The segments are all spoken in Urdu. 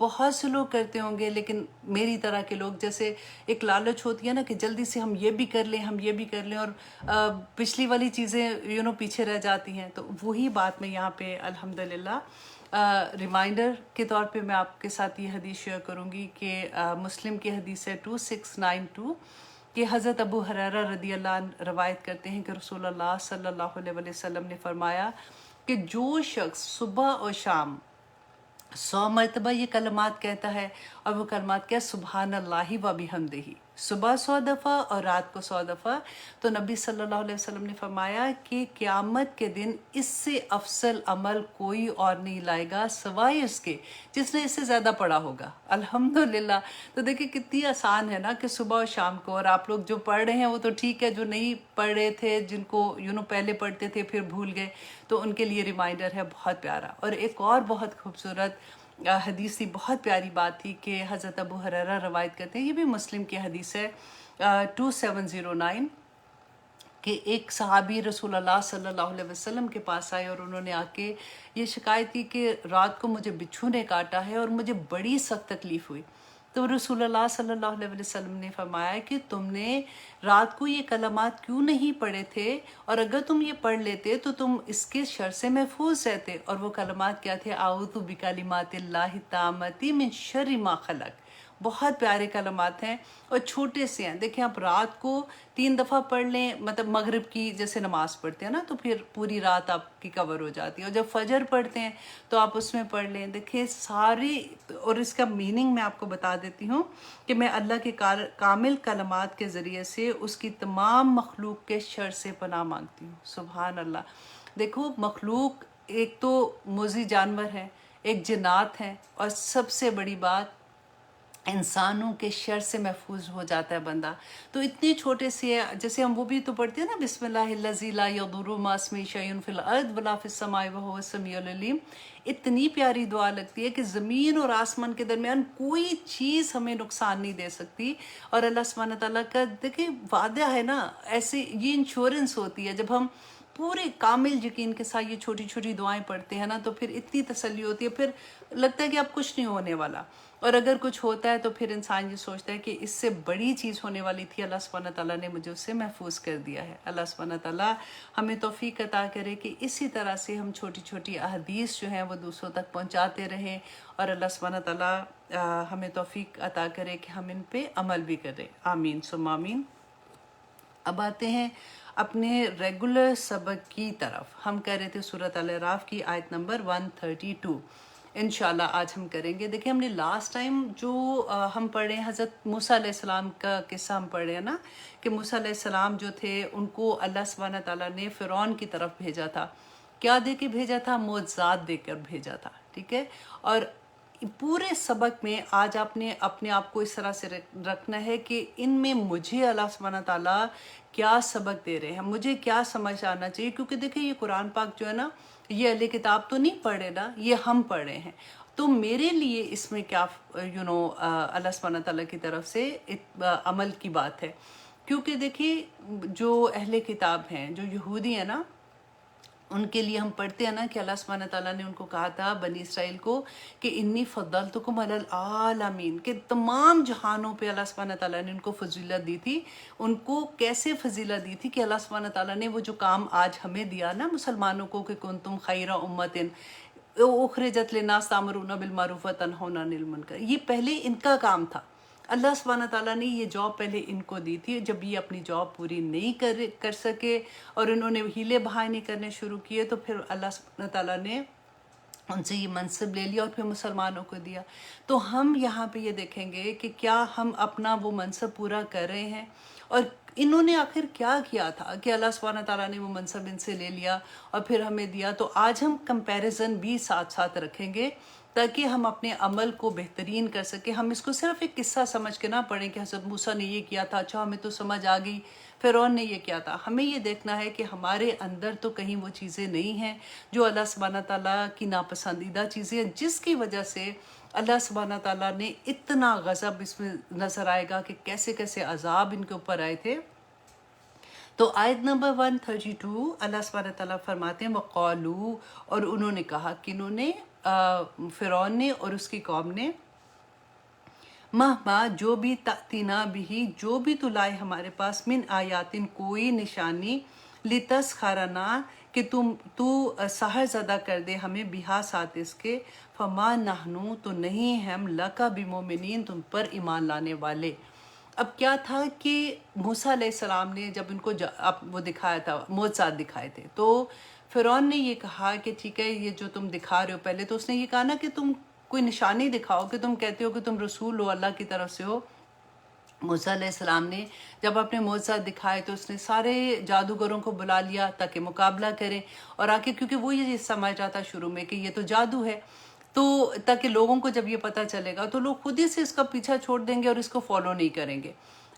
بہت سے لوگ کرتے ہوں گے، لیکن میری طرح کے لوگ، جیسے ایک لالچ ہوتی ہے نا کہ جلدی سے ہم یہ بھی کر لیں، ہم یہ بھی کر لیں، اور پچھلی والی چیزیں پیچھے رہ جاتی ہیں. تو وہی بات میں یہاں پہ الحمدللہ ریمائنڈر کے طور پہ میں آپ کے ساتھ یہ حدیث شیئر کروں گی کہ مسلم کی حدیث ہے 2692 کہ حضرت ابو ہریرہ رضی اللہ عنہ روایت کرتے ہیں کہ رسول اللہ صلی اللہ علیہ وسلم نے فرمایا کہ جو شخص صبح اور شام 100 مرتبہ یہ کلمات کہتا ہے، اور وہ کلمات کیا؟ سبحان اللہ و بحمدہ، صبح 100 دفعہ اور رات کو 100 دفعہ. تو نبی صلی اللہ علیہ وسلم نے فرمایا کہ قیامت کے دن اس سے افضل عمل کوئی اور نہیں لائے گا سوائے اس کے جس نے اس سے زیادہ پڑھا ہوگا. الحمدللہ. تو دیکھیں کتنی آسان ہے نا کہ صبح اور شام کو، اور آپ لوگ جو پڑھ رہے ہیں وہ تو ٹھیک ہے، جو نہیں پڑھ رہے تھے، جن کو پہلے پڑھتے تھے پھر بھول گئے، تو ان کے لیے ریمائنڈر ہے بہت پیارا. اور ایک اور بہت خوبصورت حدیث تھی، بہت پیاری بات تھی کہ حضرت ابو ہریرہ روایت کرتے ہیں، یہ بھی مسلم کی حدیث ہے 2709 کہ ایک صحابی رسول اللہ صلی اللہ علیہ وسلم کے پاس آئے اور انہوں نے آ کے یہ شکایت کی کہ رات کو مجھے بچھو نے کاٹا ہے اور مجھے بڑی سخت تکلیف ہوئی. تو رسول اللہ صلی اللہ علیہ وسلم نے فرمایا کہ تم نے رات کو یہ کلمات کیوں نہیں پڑھے تھے، اور اگر تم یہ پڑھ لیتے تو تم اس کے شر سے محفوظ رہتے. اور وہ کلمات کیا تھے؟ اعوذ بکلمات اللہ التامات من شر ما خلق. بہت پیارے کلمات ہیں اور چھوٹے سے ہیں. دیکھیں آپ رات کو 3 دفعہ پڑھ لیں، مطلب مغرب کی جیسے نماز پڑھتے ہیں نا، تو پھر پوری رات آپ کی کور ہو جاتی ہے. اور جب فجر پڑھتے ہیں تو آپ اس میں پڑھ لیں. دیکھیں ساری، اور اس کا میننگ میں آپ کو بتا دیتی ہوں کہ میں اللہ کے کامل کلمات کے ذریعے سے اس کی تمام مخلوق کے شر سے پناہ مانگتی ہوں. سبحان اللہ. دیکھو مخلوق ایک تو موذی جانور ہیں، ایک جنات ہیں، اور سب سے بڑی بات انسانوں کے شر سے محفوظ ہو جاتا ہے بندہ. تو اتنے چھوٹے سے، جیسے ہم وہ بھی تو پڑھتے ہیں نا، بسم اللہ الذی لا یضر مع اسمہ شیء فی الارض ولا فی السماء وہو السمیع العلیم. اتنی پیاری دعا لگتی ہے کہ زمین اور آسمان کے درمیان کوئی چیز ہمیں نقصان نہیں دے سکتی. اور اللہ سبحانہ تعالیٰ کا دیکھیں وعدہ ہے نا، ایسے یہ انشورنس ہوتی ہے جب ہم پورے کامل یقین کے ساتھ یہ چھوٹی چھوٹی دعائیں پڑھتے ہیں نا، تو پھر اتنی تسلی ہوتی ہے، پھر لگتا ہے کہ اب کچھ نہیں ہونے والا. اور اگر کچھ ہوتا ہے تو پھر انسان یہ سوچتا ہے کہ اس سے بڑی چیز ہونے والی تھی، اللہ سبحانہ تعالیٰ نے مجھے اس سے محفوظ کر دیا ہے. اللہ سبحانہ تعالیٰ ہمیں توفیق عطا کرے کہ اسی طرح سے ہم چھوٹی چھوٹی احادیث جو ہیں وہ دوسروں تک پہنچاتے رہیں، اور اللہ سبحانہ تعالیٰ ہمیں توفیق عطا کرے کہ ہم ان پہ عمل بھی کریں. آمین ثم آمین. اب آتے ہیں اپنے ریگولر سبق کی طرف. ہم کہہ رہے تھے سورۃ الاعراف کی آیت نمبر 132 انشاءاللہ آج ہم کریں گے. دیکھیں ہم نے لاسٹ ٹائم جو ہم پڑھ رہے ہیں حضرت موسیٰ علیہ السلام کا قصہ ہم پڑھ رہے ہیں نا، کہ موسیٰ علیہ السلام جو تھے ان کو اللہ سبحانہ تعالیٰ نے فرعون کی طرف بھیجا تھا. کیا دے کے بھیجا تھا؟ معجزات دے کر بھیجا تھا. ٹھیک ہے. اور پورے سبق میں آج آپ نے اپنے آپ کو اس طرح سے رکھنا ہے کہ ان میں مجھے اللہ سبحانہ تعالیٰ کیا سبق دے رہے ہیں، مجھے کیا سمجھ آنا چاہیے. کیونکہ دیکھیں یہ قرآن پاک جو ہے نا، یہ اہل کتاب تو نہیں پڑھ رہے نا، یہ ہم پڑھ رہے ہیں. تو میرے لیے اس میں کیا اللہ سبحانہ تعالیٰ کی طرف سے عمل کی بات ہے. کیونکہ دیکھیں جو اہل کتاب ہیں، جو یہودی ہیں نا، ان کے لیے ہم پڑھتے ہیں نا کہ اللہ سبحانہ تعالیٰ نے ان کو کہا تھا، بنی اسرائیل کو، کہ انی فضلتکم علی العالمین، کہ تمام جہانوں پہ اللہ سبحانہ تعالیٰ نے ان کو فضیلت دی تھی. ان کو کیسے فضیلت دی تھی؟ کہ اللہ سبحانہ تعالیٰ نے وہ جو کام آج ہمیں دیا نا مسلمانوں کو، کہ کنتم خیر امۃ اخرجت للناس تأمرون بالمعروف وتنہون عن المنکر، یہ پہلے ان کا کام تھا. اللہ سبحانہ تعالیٰ نے یہ جاب پہلے ان کو دی تھی. جب یہ اپنی جاب پوری نہیں کر سکے اور انہوں نے ہیلے بہانے کرنے شروع کیے، تو پھر اللہ سبحانہ تعالیٰ نے ان سے یہ منصب لے لیا اور پھر مسلمانوں کو دیا. تو ہم یہاں پہ یہ دیکھیں گے کہ کیا ہم اپنا وہ منصب پورا کر رہے ہیں، اور انہوں نے آخر کیا کیا تھا کہ اللہ سبحانہ تعالیٰ نے وہ منصب ان سے لے لیا اور پھر ہمیں دیا. تو آج ہم کمپیریزن بھی ساتھ ساتھ رکھیں گے تاکہ ہم اپنے عمل کو بہترین کر سکیں. ہم اس کو صرف ایک قصہ سمجھ کے نہ پڑھیں کہ حضرت موسیٰ نے یہ کیا تھا، اچھا ہمیں تو سمجھ آ گئی، فرعون نے یہ کیا تھا. ہمیں یہ دیکھنا ہے کہ ہمارے اندر تو کہیں وہ چیزیں نہیں ہیں جو اللہ سبحانہ تعالیٰ کی ناپسندیدہ چیزیں ہیں، جس کی وجہ سے اللہ سبحانہ تعالیٰ نے اتنا غضب اس میں نظر آئے گا کہ کیسے کیسے عذاب ان کے اوپر آئے تھے. تو آیت نمبر 132 اللہ سبحانہ تعالیٰ فرماتے ہیں وَقَالُوا، اور انہوں نے کہا، کنہوں نے؟ فرعون نے اور اس کی قوم نے. مہما جو بھی تأتینا بھی جو بھی تو لائے ہمارے پاس من آیاتن کوئی نشانی لتسخرنا کہ تو سحر زدہ کر دے ہمیں بہا ساتھ اس کے فما نحنو تو نہیں ہیں ہم لکا بمومنین تم پر ایمان لانے والے۔ اب کیا تھا کہ موسیٰ علیہ السلام نے جب ان کو وہ دکھایا تھا معجزات دکھائے تھے تو فرعون نے یہ کہا کہ ٹھیک ہے یہ جو تم دکھا رہے ہو، پہلے تو اس نے یہ کہا نا کہ تم کوئی نشانی دکھاؤ کہ تم کہتے ہو کہ تم رسول ہو اللہ کی طرف سے ہو۔ موسیٰ علیہ السلام نے جب اپنے معجزات دکھائے تو اس نے سارے جادوگروں کو بلا لیا تاکہ مقابلہ کریں، اور آگے کیونکہ وہ یہ سمجھ رہا تھا شروع میں کہ یہ تو جادو ہے، تو تاکہ لوگوں کو جب یہ پتہ چلے گا تو لوگ خود ہی سے اس کا پیچھا چھوڑ دیں گے اور اس کو فالو نہیں کریں گے۔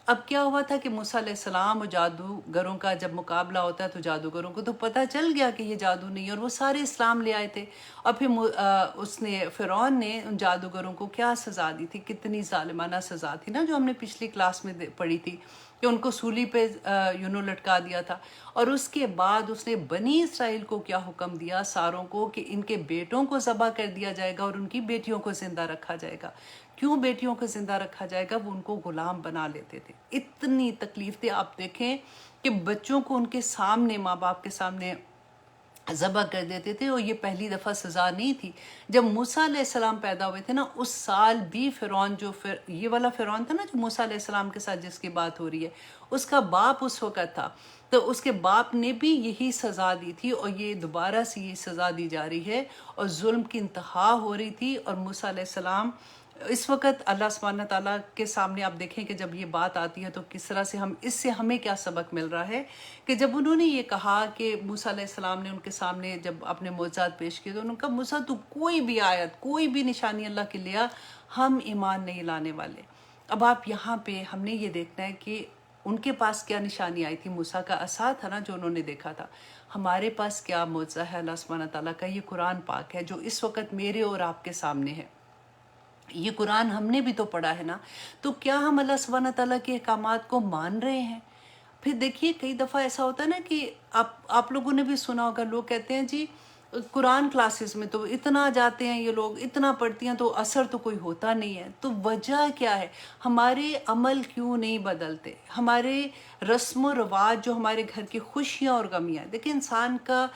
اب کیا ہوا تھا کہ موسیٰ علیہ السلام اور جادوگروں کا جب مقابلہ ہوتا ہے تو جادوگروں کو تو پتہ چل گیا کہ یہ جادو نہیں ہے، اور وہ سارے اسلام لے آئے تھے۔ اور پھر اس نے فرعون نے ان جادوگروں کو کیا سزا دی تھی، کتنی ظالمانہ سزا تھی نا، جو ہم نے پچھلی کلاس میں پڑھی تھی کہ ان کو سولی پہ لٹکا دیا تھا۔ اور اس کے بعد اس نے بنی اسرائیل کو کیا حکم دیا، ساروں کو، کہ ان کے بیٹوں کو ذبح کر دیا جائے گا اور ان کی بیٹیوں کو زندہ رکھا جائے گا۔ کیوں بیٹیوں کو زندہ رکھا جائے گا؟ وہ ان کو غلام بنا لیتے تھے۔ اتنی تکلیف تھی، آپ دیکھیں کہ بچوں کو ان کے سامنے، ماں باپ کے سامنے ذبح کر دیتے تھے، اور یہ پہلی دفعہ سزا نہیں تھی۔ جب موسیٰ علیہ السلام پیدا ہوئے تھے نا، اس سال بھی فرعون یہ والا فرعون تھا نا جو موسیٰ علیہ السلام کے ساتھ جس کی بات ہو رہی ہے، اس کا باپ اس وقت تھا، تو اس کے باپ نے بھی یہی سزا دی تھی، اور یہ دوبارہ سے یہ سزا دی جا رہی ہے، اور ظلم کی انتہا ہو رہی تھی۔ اور موسیٰ علیہ السلام اس وقت اللہ سبحانہ تعالیٰ کے سامنے، آپ دیکھیں کہ جب یہ بات آتی ہے تو کس طرح سے اس سے ہمیں کیا سبق مل رہا ہے، کہ جب انہوں نے یہ کہا کہ موسیٰ علیہ السلام نے ان کے سامنے جب اپنے معجزات پیش کیے تو انہوں نے کہا موسیٰ تو کوئی بھی آیت، کوئی بھی نشانی اللہ کے لیا، ہم ایمان نہیں لانے والے۔ اب آپ یہاں پہ ہم نے یہ دیکھنا ہے کہ ان کے پاس کیا نشانی آئی تھی، موسیٰ کا عصا تھا نا جو انہوں نے دیکھا تھا۔ ہمارے پاس کیا معجزہ ہے اللہ سبحانہ تعالیٰ کا؟ یہ قرآن پاک ہے جو اس وقت میرے اور آپ کے سامنے ہے۔ یہ قرآن ہم نے بھی تو پڑھا ہے نا، تو کیا ہم اللہ سبحانہ تعالیٰ کے احکامات کو مان رہے ہیں؟ پھر دیکھیے کئی دفعہ ایسا ہوتا ہے نا کہ آپ لوگوں نے بھی سنا ہوگا، لوگ کہتے ہیں جی قرآن کلاسز میں تو اتنا جاتے ہیں یہ لوگ، اتنا پڑھتی ہیں تو اثر تو کوئی ہوتا نہیں ہے۔ تو وجہ کیا ہے؟ ہمارے عمل کیوں نہیں بدلتے؟ ہمارے رسم و رواج جو ہمارے گھر کی خوشیاں اور غمیاں، دیکھیں انسان کا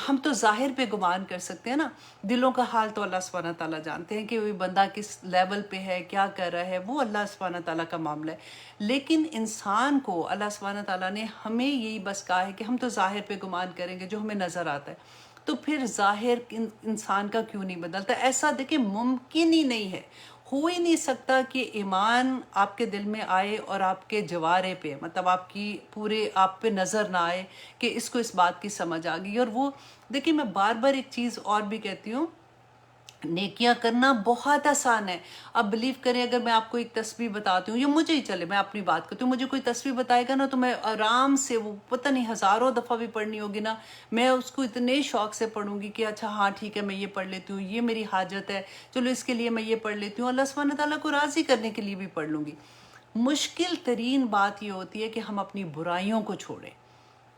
ہم تو ظاہر پہ گمان کر سکتے ہیں نا، دلوں کا حال تو اللہ سبحانہ تعالیٰ جانتے ہیں کہ وہ بندہ کس لیول پہ ہے، کیا کر رہا ہے، وہ اللہ سبحانہ تعالیٰ کا معاملہ ہے۔ لیکن انسان کو اللہ سبحانہ تعالیٰ نے ہمیں یہی بس کہا ہے کہ ہم تو ظاہر پہ گمان کریں گے جو ہمیں نظر آتا ہے، تو پھر ظاہر انسان کا کیوں نہیں بدلتا؟ ایسا دیکھیں ممکن ہی نہیں ہے، ہو ہی نہیں سکتا کہ ایمان آپ کے دل میں آئے اور آپ کے جوارے پہ، مطلب آپ کی پورے آپ پہ نظر نہ آئے کہ اس کو اس بات کی سمجھ آ گئی۔ اور وہ دیکھیں میں بار بار ایک چیز اور بھی کہتی ہوں، نیکیاں کرنا بہت آسان ہے۔ اب بلیو کریں، اگر میں آپ کو ایک تسبیح بتاتی ہوں، یا مجھے ہی چلے میں اپنی بات کرتی ہوں، مجھے کوئی تسبیح بتائے گا نا تو میں آرام سے وہ پتہ نہیں ہزاروں دفعہ بھی پڑھنی ہوگی نا، میں اس کو اتنے شوق سے پڑھوں گی کہ اچھا ہاں ٹھیک ہے میں یہ پڑھ لیتی ہوں، یہ میری حاجت ہے، چلو اس کے لیے میں یہ پڑھ لیتی ہوں، اللہ سبحانہ تعالیٰ کو راضی کرنے کے لیے بھی پڑھ لوں گی۔ مشکل ترین بات یہ ہوتی ہے کہ ہم اپنی برائیوں کو چھوڑیں۔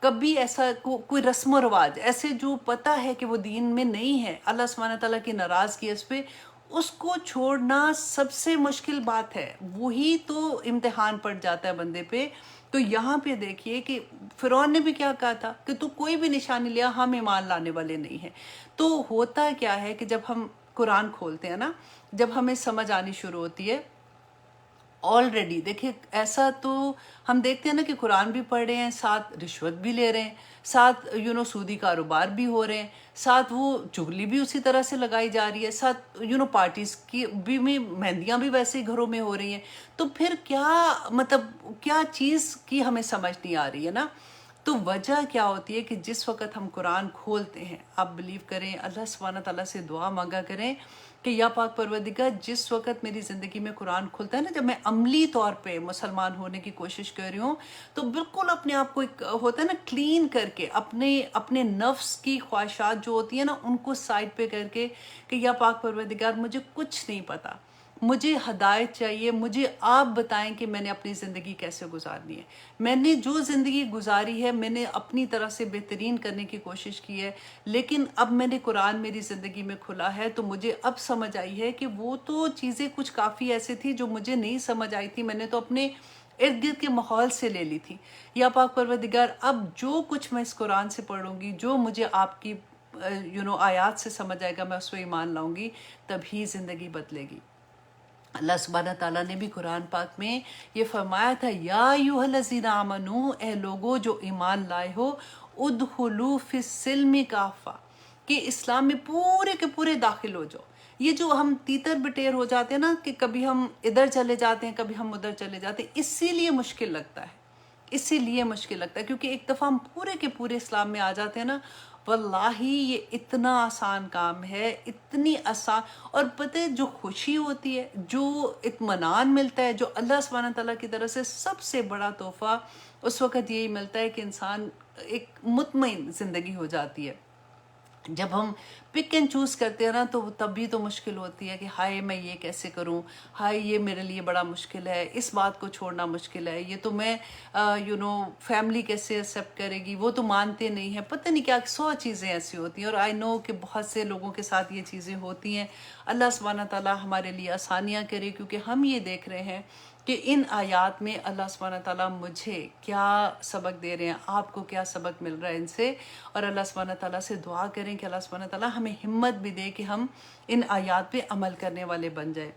کبھی ایسا کوئی رسم و رواج ایسے جو پتہ ہے کہ وہ دین میں نہیں ہے، اللہ سبحانہ تعالیٰ کی ناراضگی اس پہ، اس کو چھوڑنا سب سے مشکل بات ہے، وہی تو امتحان پڑ جاتا ہے بندے پہ۔ تو یہاں پہ دیکھیے کہ فرعون نے بھی کیا کہا تھا کہ تو کوئی بھی نشانی لیا، ہم ایمان لانے والے نہیں ہیں۔ تو ہوتا کیا ہے کہ جب ہم قرآن کھولتے ہیں نا، جب ہمیں سمجھ آنی شروع ہوتی ہے، آلریڈی دیکھیں ایسا تو ہم دیکھتے ہیں نا کہ قرآن بھی پڑھ رہے ہیں، ساتھ رشوت بھی لے رہے ہیں، ساتھ سودی کاروبار بھی ہو رہے ہیں، ساتھ وہ چغلی بھی اسی طرح سے لگائی جا رہی ہے، ساتھ پارٹیز کی بھی مہندیاں بھی ویسے ہی گھروں میں ہو رہی ہیں۔ تو پھر کیا مطلب کیا چیز کی ہمیں سمجھ نہیں آ رہی ہے نا؟ تو وجہ کیا ہوتی ہے کہ جس وقت ہم قرآن کھولتے ہیں، آپ بلیو کریں، اللہ سبحانہ تعالیٰ سے دعا مانگا کریں کہ یا پاک پروردگار جس وقت میری زندگی میں قرآن کھلتا ہے نا، جب میں عملی طور پہ مسلمان ہونے کی کوشش کر رہی ہوں، تو بالکل اپنے آپ کو ایک ہوتا ہے نا کلین کر کے، اپنے نفس کی خواہشات جو ہوتی ہیں نا ان کو سائڈ پہ کر کے کہ یا پاک پروردگار مجھے کچھ نہیں پتا، مجھے ہدایت چاہیے، مجھے آپ بتائیں کہ میں نے اپنی زندگی کیسے گزارنی ہے۔ میں نے جو زندگی گزاری ہے میں نے اپنی طرح سے بہترین کرنے کی کوشش کی ہے، لیکن اب میں نے قرآن میری زندگی میں کھلا ہے تو مجھے اب سمجھ آئی ہے کہ وہ تو چیزیں کچھ کافی ایسے تھی جو مجھے نہیں سمجھ آئی تھی، میں نے تو اپنے ارد گرد کے ماحول سے لے لی تھی۔ یا پاک پروردگار، اب جو کچھ میں اس قرآن سے پڑھوں گی، جو مجھے آپ کی آیات سے سمجھ آئے گا، میں اس پہ ایمان لاؤں گی، تبھی زندگی بدلے گی۔ اللہ سبحانہ تعالیٰ نے بھی قرآن پاک میں یہ فرمایا تھا، یا ایھا الذین آمنو، اے لوگو جو ایمان لائے ہو، ادخلوا فی السلم کافہ، کہ اسلام میں پورے کے پورے داخل ہو جاؤ۔ یہ جو ہم تیتر بٹیر ہو جاتے ہیں نا، کہ کبھی ہم ادھر چلے جاتے ہیں کبھی ہم ادھر چلے جاتے ہیں، اسی لیے مشکل لگتا ہے، اسی لیے مشکل لگتا ہے، کیونکہ ایک دفعہ ہم پورے کے پورے اسلام میں آ جاتے ہیں نا، واللہ یہ اتنا آسان کام ہے، اتنی آسان، اور پتہ ہے جو خوشی ہوتی ہے، جو اطمینان ملتا ہے، جو اللہ سبحانہ تعالیٰ کی طرف سے سب سے بڑا تحفہ اس وقت یہی ملتا ہے کہ انسان ایک مطمئن زندگی ہو جاتی ہے۔ جب ہم پک اینڈ چوز کرتے ہیں نا تو تب بھی تو مشکل ہوتی ہے کہ ہائے میں یہ کیسے کروں، ہائے یہ میرے لیے بڑا مشکل ہے، اس بات کو چھوڑنا مشکل ہے، یہ تو میں فیملی کیسے ایکسیپٹ کرے گی، وہ تو مانتے نہیں ہیں، پتہ نہیں کیا 100 چیزیں ایسی ہوتی ہیں، اور آئی نو کہ بہت سے لوگوں کے ساتھ یہ چیزیں ہوتی ہیں۔ اللہ سبحانہ تعالیٰ ہمارے لیے آسانیاں کرے، کیونکہ ہم یہ دیکھ رہے ہیں کہ ان آیات میں اللہ سبحانہ تعالیٰ مجھے کیا سبق دے رہے ہیں، آپ کو کیا سبق مل رہا ہے ان سے، اور اللہ سبحانہ تعالیٰ سے دعا کریں کہ اللہ سبحانہ تعالیٰ ہمیں ہمت بھی دے کہ ہم ان آیات پہ عمل کرنے والے بن جائیں۔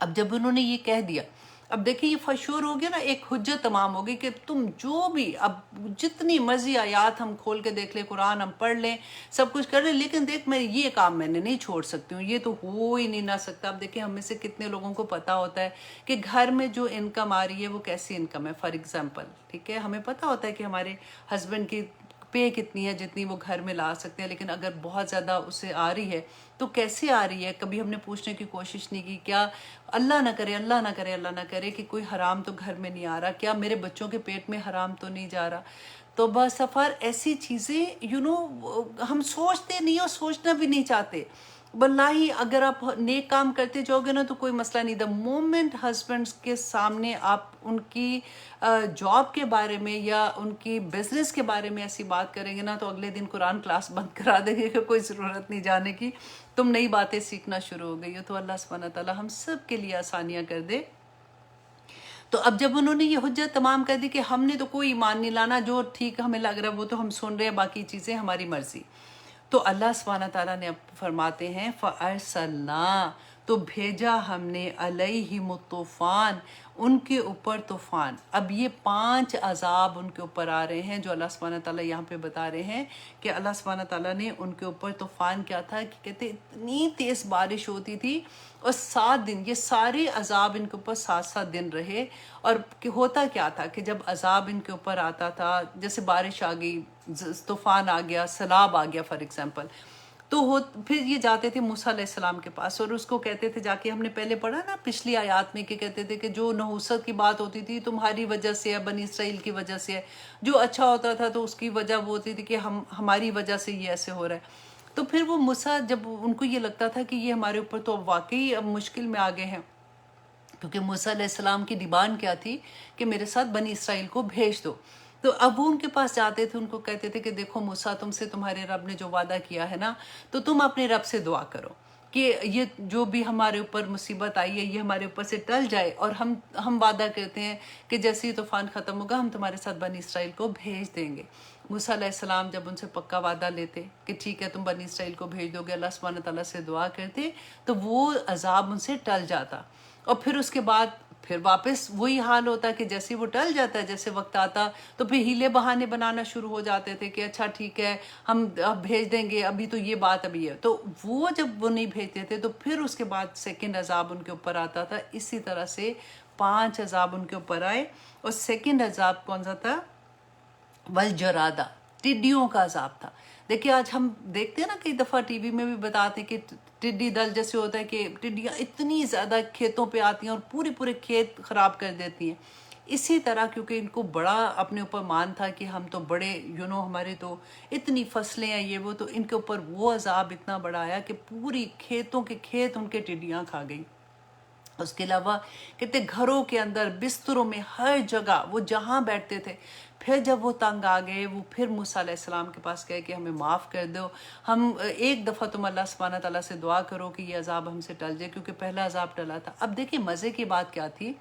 اب جب انہوں نے یہ کہہ دیا، اب دیکھیں یہ فشور ہو گیا نا، ایک حجت تمام ہوگی کہ تم جو بھی، اب جتنی مرضی آیات ہم کھول کے دیکھ لیں، قرآن ہم پڑھ لیں، سب کچھ کر لیں، لیکن دیکھ میں یہ کام میں نے نہیں چھوڑ سکتی ہوں، یہ تو ہو ہی نہیں نہ سکتا۔ اب دیکھیں ہم میں سے کتنے لوگوں کو پتا ہوتا ہے کہ گھر میں جو انکم آ رہی ہے وہ کیسی انکم ہے، فار ایگزامپل، ٹھیک ہے، ہمیں پتا ہوتا ہے کہ ہمارے ہسبینڈ کی پے کتنی ہے جتنی وہ گھر میں لا سکتے ہیں، لیکن اگر بہت زیادہ اسے آ رہی ہے تو کیسے آ رہی ہے، کبھی ہم نے پوچھنے کی کوشش نہیں کی، کیا اللہ نہ کرے، اللہ نہ کرے، اللہ نہ کرے کہ کوئی حرام تو گھر میں نہیں آ رہا، کیا میرے بچوں کے پیٹ میں حرام تو نہیں جا رہا۔ تو بسفر ایسی چیزیں ہم سوچتے نہیں اور سوچنا بھی نہیں چاہتے۔ واللہ اگر آپ نیک کام کرتے جاؤ گے نا تو کوئی مسئلہ نہیں، دا مومنٹ ہسبینڈس کے سامنے آپ ان کی جاب کے بارے میں یا ان کی بزنس کے بارے میں ایسی بات کریں گے نا تو اگلے دن قرآن کلاس بند کرا دیں گے کہ کوئی ضرورت نہیں جانے کی، تم نئی باتیں سیکھنا شروع ہو گئی ہو۔ تو اللہ سبحانہ تعالیٰ ہم سب کے لیے آسانیاں کر دے۔ تو اب جب انہوں نے یہ حجت تمام کر دی کہ ہم نے تو کوئی ایمان نہیں لانا، جو ٹھیک ہمیں لگ رہا ہے وہ تو ہم سن رہے ہیں، باقی چیزیں ہماری مرضی، تو اللہ سبحانہ تعالیٰ نے فرماتے ہیں فَأَرْسَلْنَا، تو بھیجا ہم نے علیہم الطوفان، ان کے اوپر طوفان۔ اب یہ 5 عذاب ان کے اوپر آ رہے ہیں جو اللہ سبحانہ تعالیٰ یہاں پہ بتا رہے ہیں کہ اللہ سبحانہ تعالیٰ نے ان کے اوپر طوفان کیا تھا کہ کہتے اتنی تیز بارش ہوتی تھی، اور 7 دن یہ سارے عذاب ان کے اوپر 7 دن رہے۔ اور ہوتا کیا تھا کہ جب عذاب ان کے اوپر آتا تھا، جیسے بارش آ گئی، طوفان آ گیا، سیلاب آ گیا فار ایگزامپل، تو پھر یہ جاتے تھے موسیٰ علیہ السلام کے پاس اور اس کو کہتے تھے جا کے، ہم نے پہلے پڑھا نا پچھلی آیات میں کہ کہتے تھے کہ جو نحوست کی بات ہوتی تھی تمہاری وجہ سے ہے، بنی اسرائیل کی وجہ سے ہے، جو اچھا ہوتا تھا تو اس کی وجہ وہ ہوتی تھی کہ ہماری وجہ سے یہ ایسے ہو رہا ہے۔ تو پھر وہ موسیٰ، جب ان کو یہ لگتا تھا کہ یہ ہمارے اوپر تو واقعی اب مشکل میں آ گئے ہیں، کیونکہ موسیٰ علیہ السلام کی ڈیمانڈ کیا تھی کہ میرے ساتھ بنی اسرائیل کو بھیج دو، تو اب وہ ان کے پاس جاتے تھے، ان کو کہتے تھے کہ دیکھو موسیٰ، تم سے تمہارے رب نے جو وعدہ کیا ہے نا، تو تم اپنے رب سے دعا کرو کہ یہ جو بھی ہمارے اوپر مصیبت آئی ہے یہ ہمارے اوپر سے ٹل جائے، اور ہم وعدہ کرتے ہیں کہ جیسے ہی طوفان ختم ہوگا ہم تمہارے ساتھ بنی اسرائیل کو بھیج دیں گے۔ موسیٰ علیہ السلام جب ان سے پکا وعدہ لیتے کہ ٹھیک ہے تم بنی اسرائیل کو بھیج دو گے، اللہ سبحانہ تعالیٰ سے دعا کرتے تو وہ عذاب ان سے ٹل جاتا، اور پھر اس کے بعد پھر واپس وہی حال ہوتا کہ جیسے وہ ٹل جاتا ہے، جیسے وقت آتا تو پھر ہیلے بہانے بنانا شروع ہو جاتے تھے کہ اچھا ٹھیک ہے ہم اب بھیج دیں گے، ابھی تو یہ بات ابھی ہے، تو وہ جب وہ نہیں بھیجتے تھے تو پھر اس کے بعد سیکنڈ عذاب ان کے اوپر آتا تھا۔ اسی طرح سے 5 عذاب ان کے اوپر آئے، اور سیکنڈ عذاب کون سا تھا؟ والجرادہ، ٹڈیوں کا عذاب تھا۔ دیکھیں آج ہم دیکھتے ہیں نا کئی دفعہ ٹی وی میں بھی بتاتے ہیں کہ ٹڈی دل جیسے ہوتا ہے کہ ٹڈیاں اتنی زیادہ کھیتوں پہ آتی ہیں اور پورے کھیت خراب کر دیتی ہیں۔ اسی طرح کیونکہ ان کو بڑا اپنے اوپر مان تھا کہ ہم تو بڑے ہمارے تو اتنی فصلیں ہیں یہ وہ، تو ان کے اوپر وہ عذاب اتنا بڑا آیا کہ پوری کھیتوں کے کھیت ان کے ٹڈیاں کھا گئی۔ اس کے علاوہ کہتے گھروں کے اندر بستروں میں ہر جگہ وہ جہاں بیٹھتے تھے. پھر جب وہ تنگ آ گئے وہ پھر موسیٰ علیہ السلام کے پاس گئے کہ ہمیں معاف کر دو, ہم ایک دفعہ تم اللہ سبحانہ تعالیٰ سے دعا کرو کہ یہ عذاب ہم سے ٹل جائے, کیونکہ پہلا عذاب ٹلا تھا. اب دیکھیں مزے کی بات کیا تھی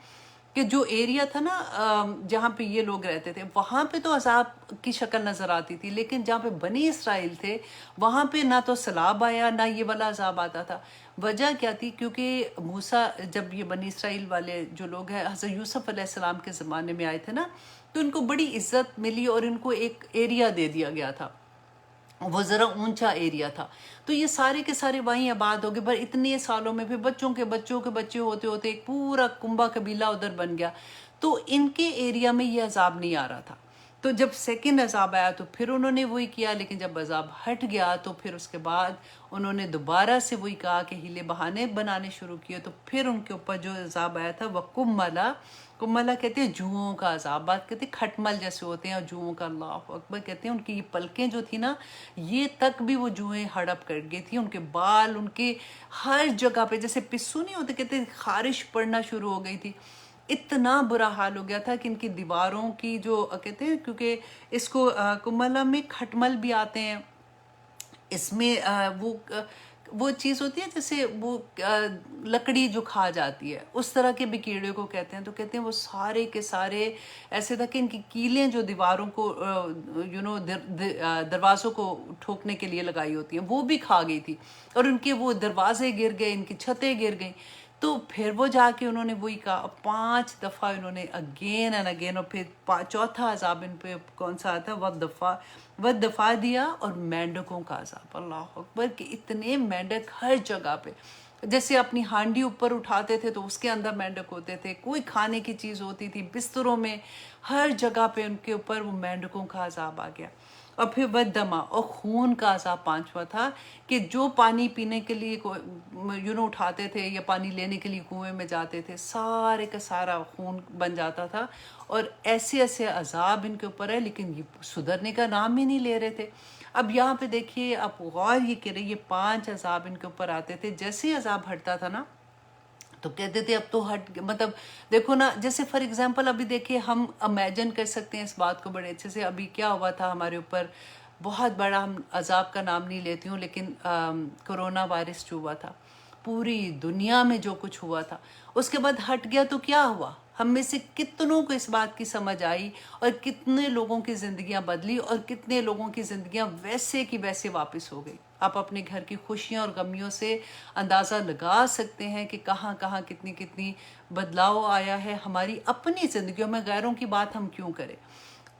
کہ جو ایریا تھا نا جہاں پہ یہ لوگ رہتے تھے وہاں پہ تو عذاب کی شکل نظر آتی تھی, لیکن جہاں پہ بنی اسرائیل تھے وہاں پہ نہ تو سیلاب آیا نہ یہ والا عذاب آتا تھا. وجہ کیا تھی؟ کیونکہ موسیٰ جب یہ بنی اسرائیل والے جو لوگ ہیں حضرت یوسف علیہ السلام کے زمانے میں آئے تھے نا, تو ان کو بڑی عزت ملی اور ان کو ایک ایریا دے دیا گیا تھا, وہ ذرا اونچا ایریا تھا. تو یہ سارے کے سارے وہیں آباد ہو گئے, پر اتنے سالوں میں پھر بچوں کے بچے ہوتے ہوتے ایک پورا کنبا قبیلہ ادھر بن گیا. تو ان کے ایریا میں یہ عذاب نہیں آ رہا تھا. تو جب سیکنڈ عذاب آیا تو پھر انہوں نے وہی کیا, لیکن جب عذاب ہٹ گیا تو پھر اس کے بعد انہوں نے دوبارہ سے وہی کہا کہ ہیلے بہانے بنانے شروع کیے. تو پھر ان کے اوپر جو عذاب آیا تھا وہ کملا کہتے ہیں جوؤں کا عذاب, بات کہتے ہیں کھٹمل جیسے ہوتے ہیں, اور جوؤں کا اللہ اکبر کہتے ہیں ان کی یہ پلکیں جو تھی نا یہ تک بھی وہ جوئیں ہڑپ کر گئی تھی, ان کے بال ان کے ہر جگہ پہ جیسے پسو نہیں ہوتے کہتے خارش پڑنا شروع ہو گئی تھی. اتنا برا حال ہو گیا تھا کہ ان کی دیواروں کی جو کہتے ہیں, کیونکہ اس کو کملا میں کھٹمل بھی آتے ہیں, اس میں وہ چیز ہوتی ہے جیسے وہ لکڑی جو کھا جاتی ہے اس طرح کے بھی کیڑے کو کہتے ہیں. تو کہتے ہیں وہ سارے کے سارے ایسے تھا کہ ان کی کیلیں جو دیواروں کو دروازوں کو ٹھوکنے کے لیے لگائی ہوتی ہیں وہ بھی کھا گئی تھی, اور ان کے وہ دروازے گر گئے, ان کی چھتیں گر گئیں. تو پھر وہ جا کے انہوں نے وہی کہا 5 دفعہ انہوں نے اگین اینڈ اگین, اور پھر چوتھا عذاب ان پہ کون سا آتا ہے ودفع دیا, اور مینڈکوں کا عذاب. اللہ اکبر کہ اتنے مینڈک ہر جگہ پہ, جیسے اپنی ہانڈی اوپر اٹھاتے تھے تو اس کے اندر مینڈک ہوتے تھے, کوئی کھانے کی چیز ہوتی تھی بستروں میں ہر جگہ پہ ان کے اوپر وہ مینڈکوں کا عذاب آ گیا. اور پھر ودما, اور خون کا عذاب 5واں تھا کہ جو پانی پینے کے لیے اٹھاتے تھے یا پانی لینے کے لیے کنویں میں جاتے تھے سارے کا سارا خون بن جاتا تھا. اور ایسے ایسے عذاب ان کے اوپر ہے, لیکن یہ سدھرنے کا نام ہی نہیں لے رہے تھے. اب یہاں پہ دیکھیے, آپ غور یہ کریں, یہ 5 عذاب ان کے اوپر آتے تھے, جیسے عذاب ہٹتا تھا نا تو کہتے تھے اب تو ہٹ, مطلب دیکھو نا, جیسے فار ایگزامپل ابھی دیکھیں ہم امیجن کر سکتے ہیں اس بات کو بڑے اچھے سے. ابھی کیا ہوا تھا ہمارے اوپر بہت بڑا, ہم عذاب کا نام نہیں لیتی ہوں, لیکن کرونا وائرس جو ہوا تھا پوری دنیا میں جو کچھ ہوا تھا اس کے بعد ہٹ گیا تو کیا ہوا؟ ہم میں سے کتنوں کو اس بات کی سمجھ آئی, اور کتنے لوگوں کی زندگیاں بدلی, اور کتنے لوگوں کی زندگیاں ویسے کی ویسے واپس ہو گئی. آپ اپنے گھر کی خوشیاں اور غمیوں سے اندازہ لگا سکتے ہیں کہ کہاں کہاں کتنی کتنی بدلاؤ آیا ہے ہماری اپنی زندگیوں میں, غیروں کی بات ہم کیوں کریں.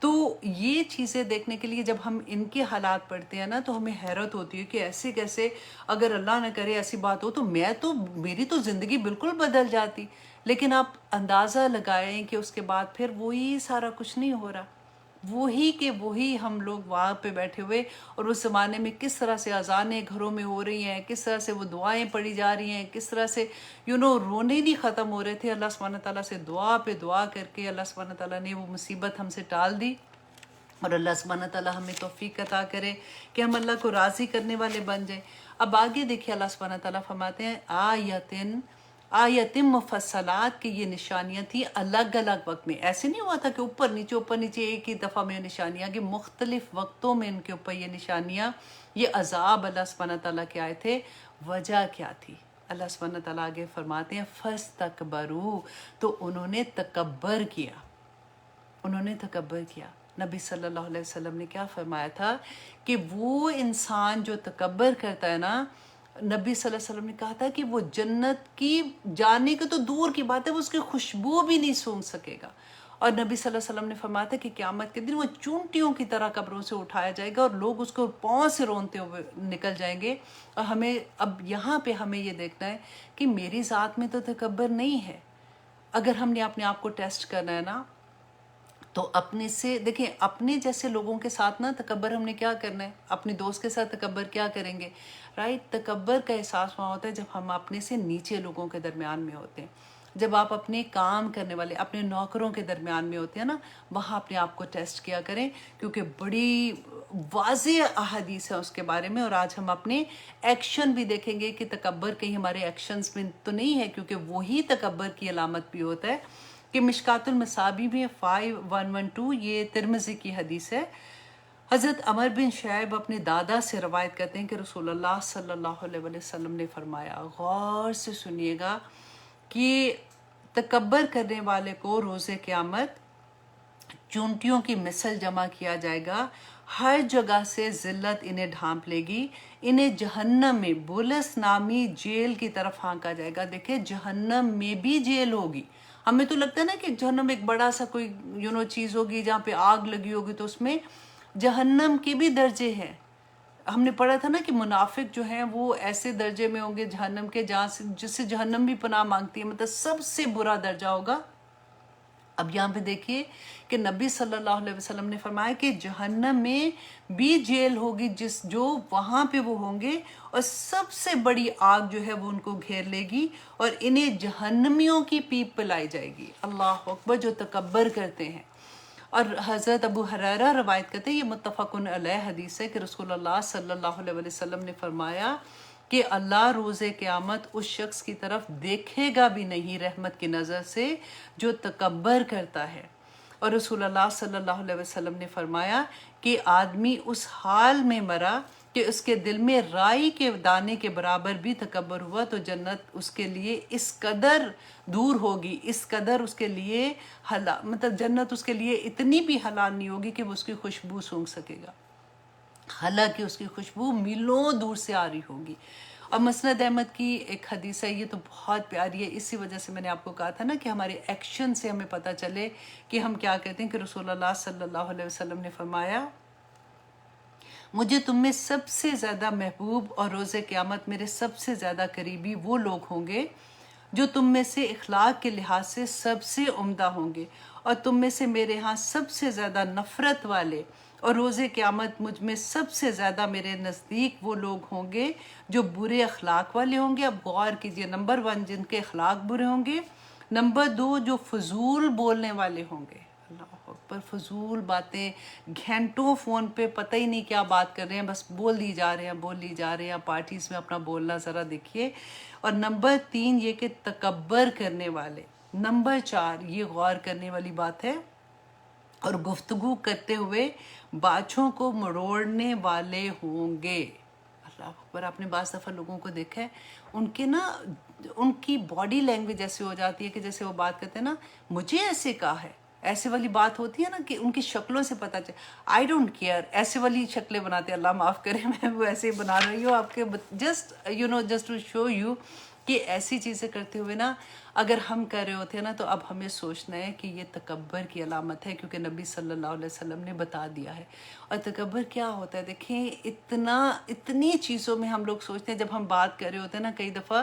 تو یہ چیزیں دیکھنے کے لیے جب ہم ان کے حالات پڑھتے ہیں نا تو ہمیں حیرت ہوتی ہے کہ ایسے کیسے, اگر اللہ نہ کرے ایسی بات ہو تو میری تو زندگی بالکل بدل جاتی. لیکن آپ اندازہ لگائیں کہ اس کے بعد پھر وہی سارا کچھ نہیں ہو رہا, وہی ہم لوگ وہاں پہ بیٹھے ہوئے, اور اس زمانے میں کس طرح سے اذانیں گھروں میں ہو رہی ہیں, کس طرح سے وہ دعائیں پڑھی جا رہی ہیں, کس طرح سے رونے نہیں ختم ہو رہے تھے. اللہ سبحانہ تعالیٰ سے دعا پہ دعا کر کے اللہ سبحانہ تعالیٰ نے وہ مصیبت ہم سے ٹال دی, اور اللہ سبحانہ تعالیٰ ہمیں توفیق عطا کرے کہ ہم اللہ کو راضی کرنے والے بن جائیں. اب آگے دیکھیے اللہ سبحانہ تعالیٰ فرماتے ہیں آیتم مفصلات کی یہ نشانیاں تھیں الگ الگ وقت میں. ایسے نہیں ہوا تھا کہ اوپر نیچے ایک ہی دفعہ میں نشانیاں, کہ مختلف وقتوں میں ان کے اوپر یہ نشانیاں, یہ عذاب اللہ سبحانہ تعالیٰ کے آئے تھے. وجہ کیا تھی؟ اللہ سبحانہ تعالیٰ آگے فرماتے ہیں فاستکبروا, تو انہوں نے تکبر کیا. نبی صلی اللہ علیہ وسلم نے کیا فرمایا تھا کہ وہ انسان جو تکبر کرتا ہے نا, نبی صلی اللہ علیہ وسلم نے کہا تھا کہ وہ جنت کی جانے کے تو دور کی بات ہے, وہ اس کی خوشبو بھی نہیں سونگھ سکے گا. اور نبی صلی اللہ علیہ وسلم نے فرمایا تھا کہ قیامت کے دن وہ چونٹیوں کی طرح قبروں سے اٹھایا جائے گا, اور لوگ اس کو پاؤں سے رونتے ہوئے نکل جائیں گے. اور ہمیں اب یہاں پہ ہمیں یہ دیکھنا ہے کہ میری ذات میں تو تکبر نہیں ہے. اگر ہم نے اپنے آپ کو ٹیسٹ کرنا ہے نا تو اپنے سے دیکھیں, اپنے جیسے لوگوں کے ساتھ نا تکبر ہم نے کیا کرنا ہے, اپنے دوست کے ساتھ تکبر کیا کریں گے, رائٹ. تکبر کا احساس وہاں ہوتا ہے جب ہم اپنے سے نیچے لوگوں کے درمیان میں ہوتے ہیں, جب آپ اپنے کام کرنے والے اپنے نوکروں کے درمیان میں ہوتے ہیں نا, وہاں اپنے آپ کو ٹیسٹ کیا کریں, کیونکہ بڑی واضح احادیث ہیں اس کے بارے میں، اور آج ہم اپنے ایکشن بھی دیکھیں گے کہ تکبر کہیں ہمارے ایکشنز میں تو نہیں ہے، کیونکہ وہی تکبر کی علامت بھی ہوتا ہے کہ مشکات المصابیح میں 5112 یہ ترمذی کی حدیث ہے۔ حضرت عمر بن شعیب اپنے دادا سے روایت کرتے ہیں کہ رسول اللہ صلی اللہ علیہ وسلم نے فرمایا، غور سے سنیے گا، کہ تکبر کرنے والے کو روز قیامت چونٹیوں کی مثل جمع کیا جائے گا، ہر جگہ سے ذلت انہیں ڈھانپ لے گی، انہیں جہنم میں بولس نامی جیل کی طرف ہانکا جائے گا۔ دیکھیں جہنم میں بھی جیل ہوگی، ہمیں تو لگتا ہے نا کہ جہنم ایک بڑا سا کوئی چیز ہوگی جہاں پہ آگ لگی ہوگی، تو اس میں جہنم کے بھی درجے ہیں۔ ہم نے پڑھا تھا نا کہ منافق جو ہیں وہ ایسے درجے میں ہوں گے جہنم کے جہاں سے جس سے جہنم بھی پناہ مانگتی ہے، مطلب سب سے برا درجہ ہوگا۔ اب یہاں پہ دیکھیے کہ نبی صلی اللہ علیہ وسلم نے فرمایا کہ جہنم میں بھی جیل ہوگی جو وہاں پہ وہ ہوں گے، اور سب سے بڑی آگ جو ہے وہ ان کو گھیر لے گی، اور انہیں جہنمیوں کی پیپ پلائی جائے گی۔ اللہ اکبر، جو تکبر کرتے ہیں۔ اور حضرت ابو ہریرہ روایت کرتے ہیں، یہ متفقن علیہ حدیث ہے، کہ رسول اللہ صلی اللہ علیہ وسلم نے فرمایا کہ اللہ روز قیامت اس شخص کی طرف دیکھے گا بھی نہیں رحمت کی نظر سے جو تکبر کرتا ہے۔ اور رسول اللہ صلی اللہ علیہ وسلم نے فرمایا کہ آدمی اس حال میں مرا کہ اس کے دل میں رائی کے دانے کے برابر بھی تکبر ہوا، تو جنت اس کے لیے اس قدر دور ہوگی، اس قدر اس کے لیے مطلب جنت اس کے لیے اتنی بھی حلال نہیں ہوگی کہ وہ اس کی خوشبو سونگھ سکے گا، حالانکہ اس کی خوشبو میلوں دور سے آ رہی ہوگی۔ اور مسند احمد کی ایک حدیث ہے، یہ تو بہت پیاری ہے، اسی وجہ سے میں نے آپ کو کہا تھا نا کہ ہمارے ایکشن سے ہمیں پتہ چلے کہ ہم کیا کہتے ہیں، کہ رسول اللہ صلی اللہ علیہ وسلم نے فرمایا، مجھے تم میں سب سے زیادہ محبوب اور روز قیامت میرے سب سے زیادہ قریبی وہ لوگ ہوں گے جو تم میں سے اخلاق کے لحاظ سے سب سے عمدہ ہوں گے، اور تم میں سے میرے ہاں سب سے زیادہ نفرت والے اور روز قیامت مجھ میں سب سے زیادہ میرے نزدیک وہ لوگ ہوں گے جو برے اخلاق والے ہوں گے۔ اب غور کیجئے، نمبر 1 جن کے اخلاق برے ہوں گے، نمبر 2 جو فضول بولنے والے ہوں گے۔ اللہ اکبر، فضول باتیں، گھنٹوں فون پہ پتہ ہی نہیں کیا بات کر رہے ہیں، بس بول دی جا رہے ہیں، پارٹیز میں اپنا بولنا ذرا دیکھیے۔ اور نمبر 3 یہ کہ تکبر کرنے والے۔ نمبر 4 یہ غور کرنے والی بات ہے، اور گفتگو کرتے ہوئے باچھوں کو مروڑنے والے ہوں گے۔ اللہ اکبر، آپ نے بعض دفعہ لوگوں کو دیکھا ہے، ان کی باڈی لینگویج ایسے ہو جاتی ہے کہ جیسے وہ بات کرتے ہیں نا، مجھے ایسے کہا ہے، ایسے والی بات ہوتی ہے نا کہ ان کی شکلوں سے پتہ چلے، آئی ڈونٹ کیئر، ایسے والی شکلیں بناتے ہیں، اللہ معاف کرے میں وہ ایسے ہی بنا رہی ہوں آپ کے جسٹ ٹو شو یو کہ ایسی چیزیں کرتے ہوئے نا اگر ہم کر رہے ہوتے ہیں نا، تو اب ہمیں سوچنا ہے کہ یہ تکبر کی علامت ہے، کیونکہ نبی صلی اللہ علیہ وسلم نے بتا دیا ہے۔ اور تکبر کیا ہوتا ہے، دیکھیں اتنی چیزوں میں ہم لوگ سوچتے ہیں، جب ہم بات کر رہے ہوتے ہیں نا کئی دفعہ،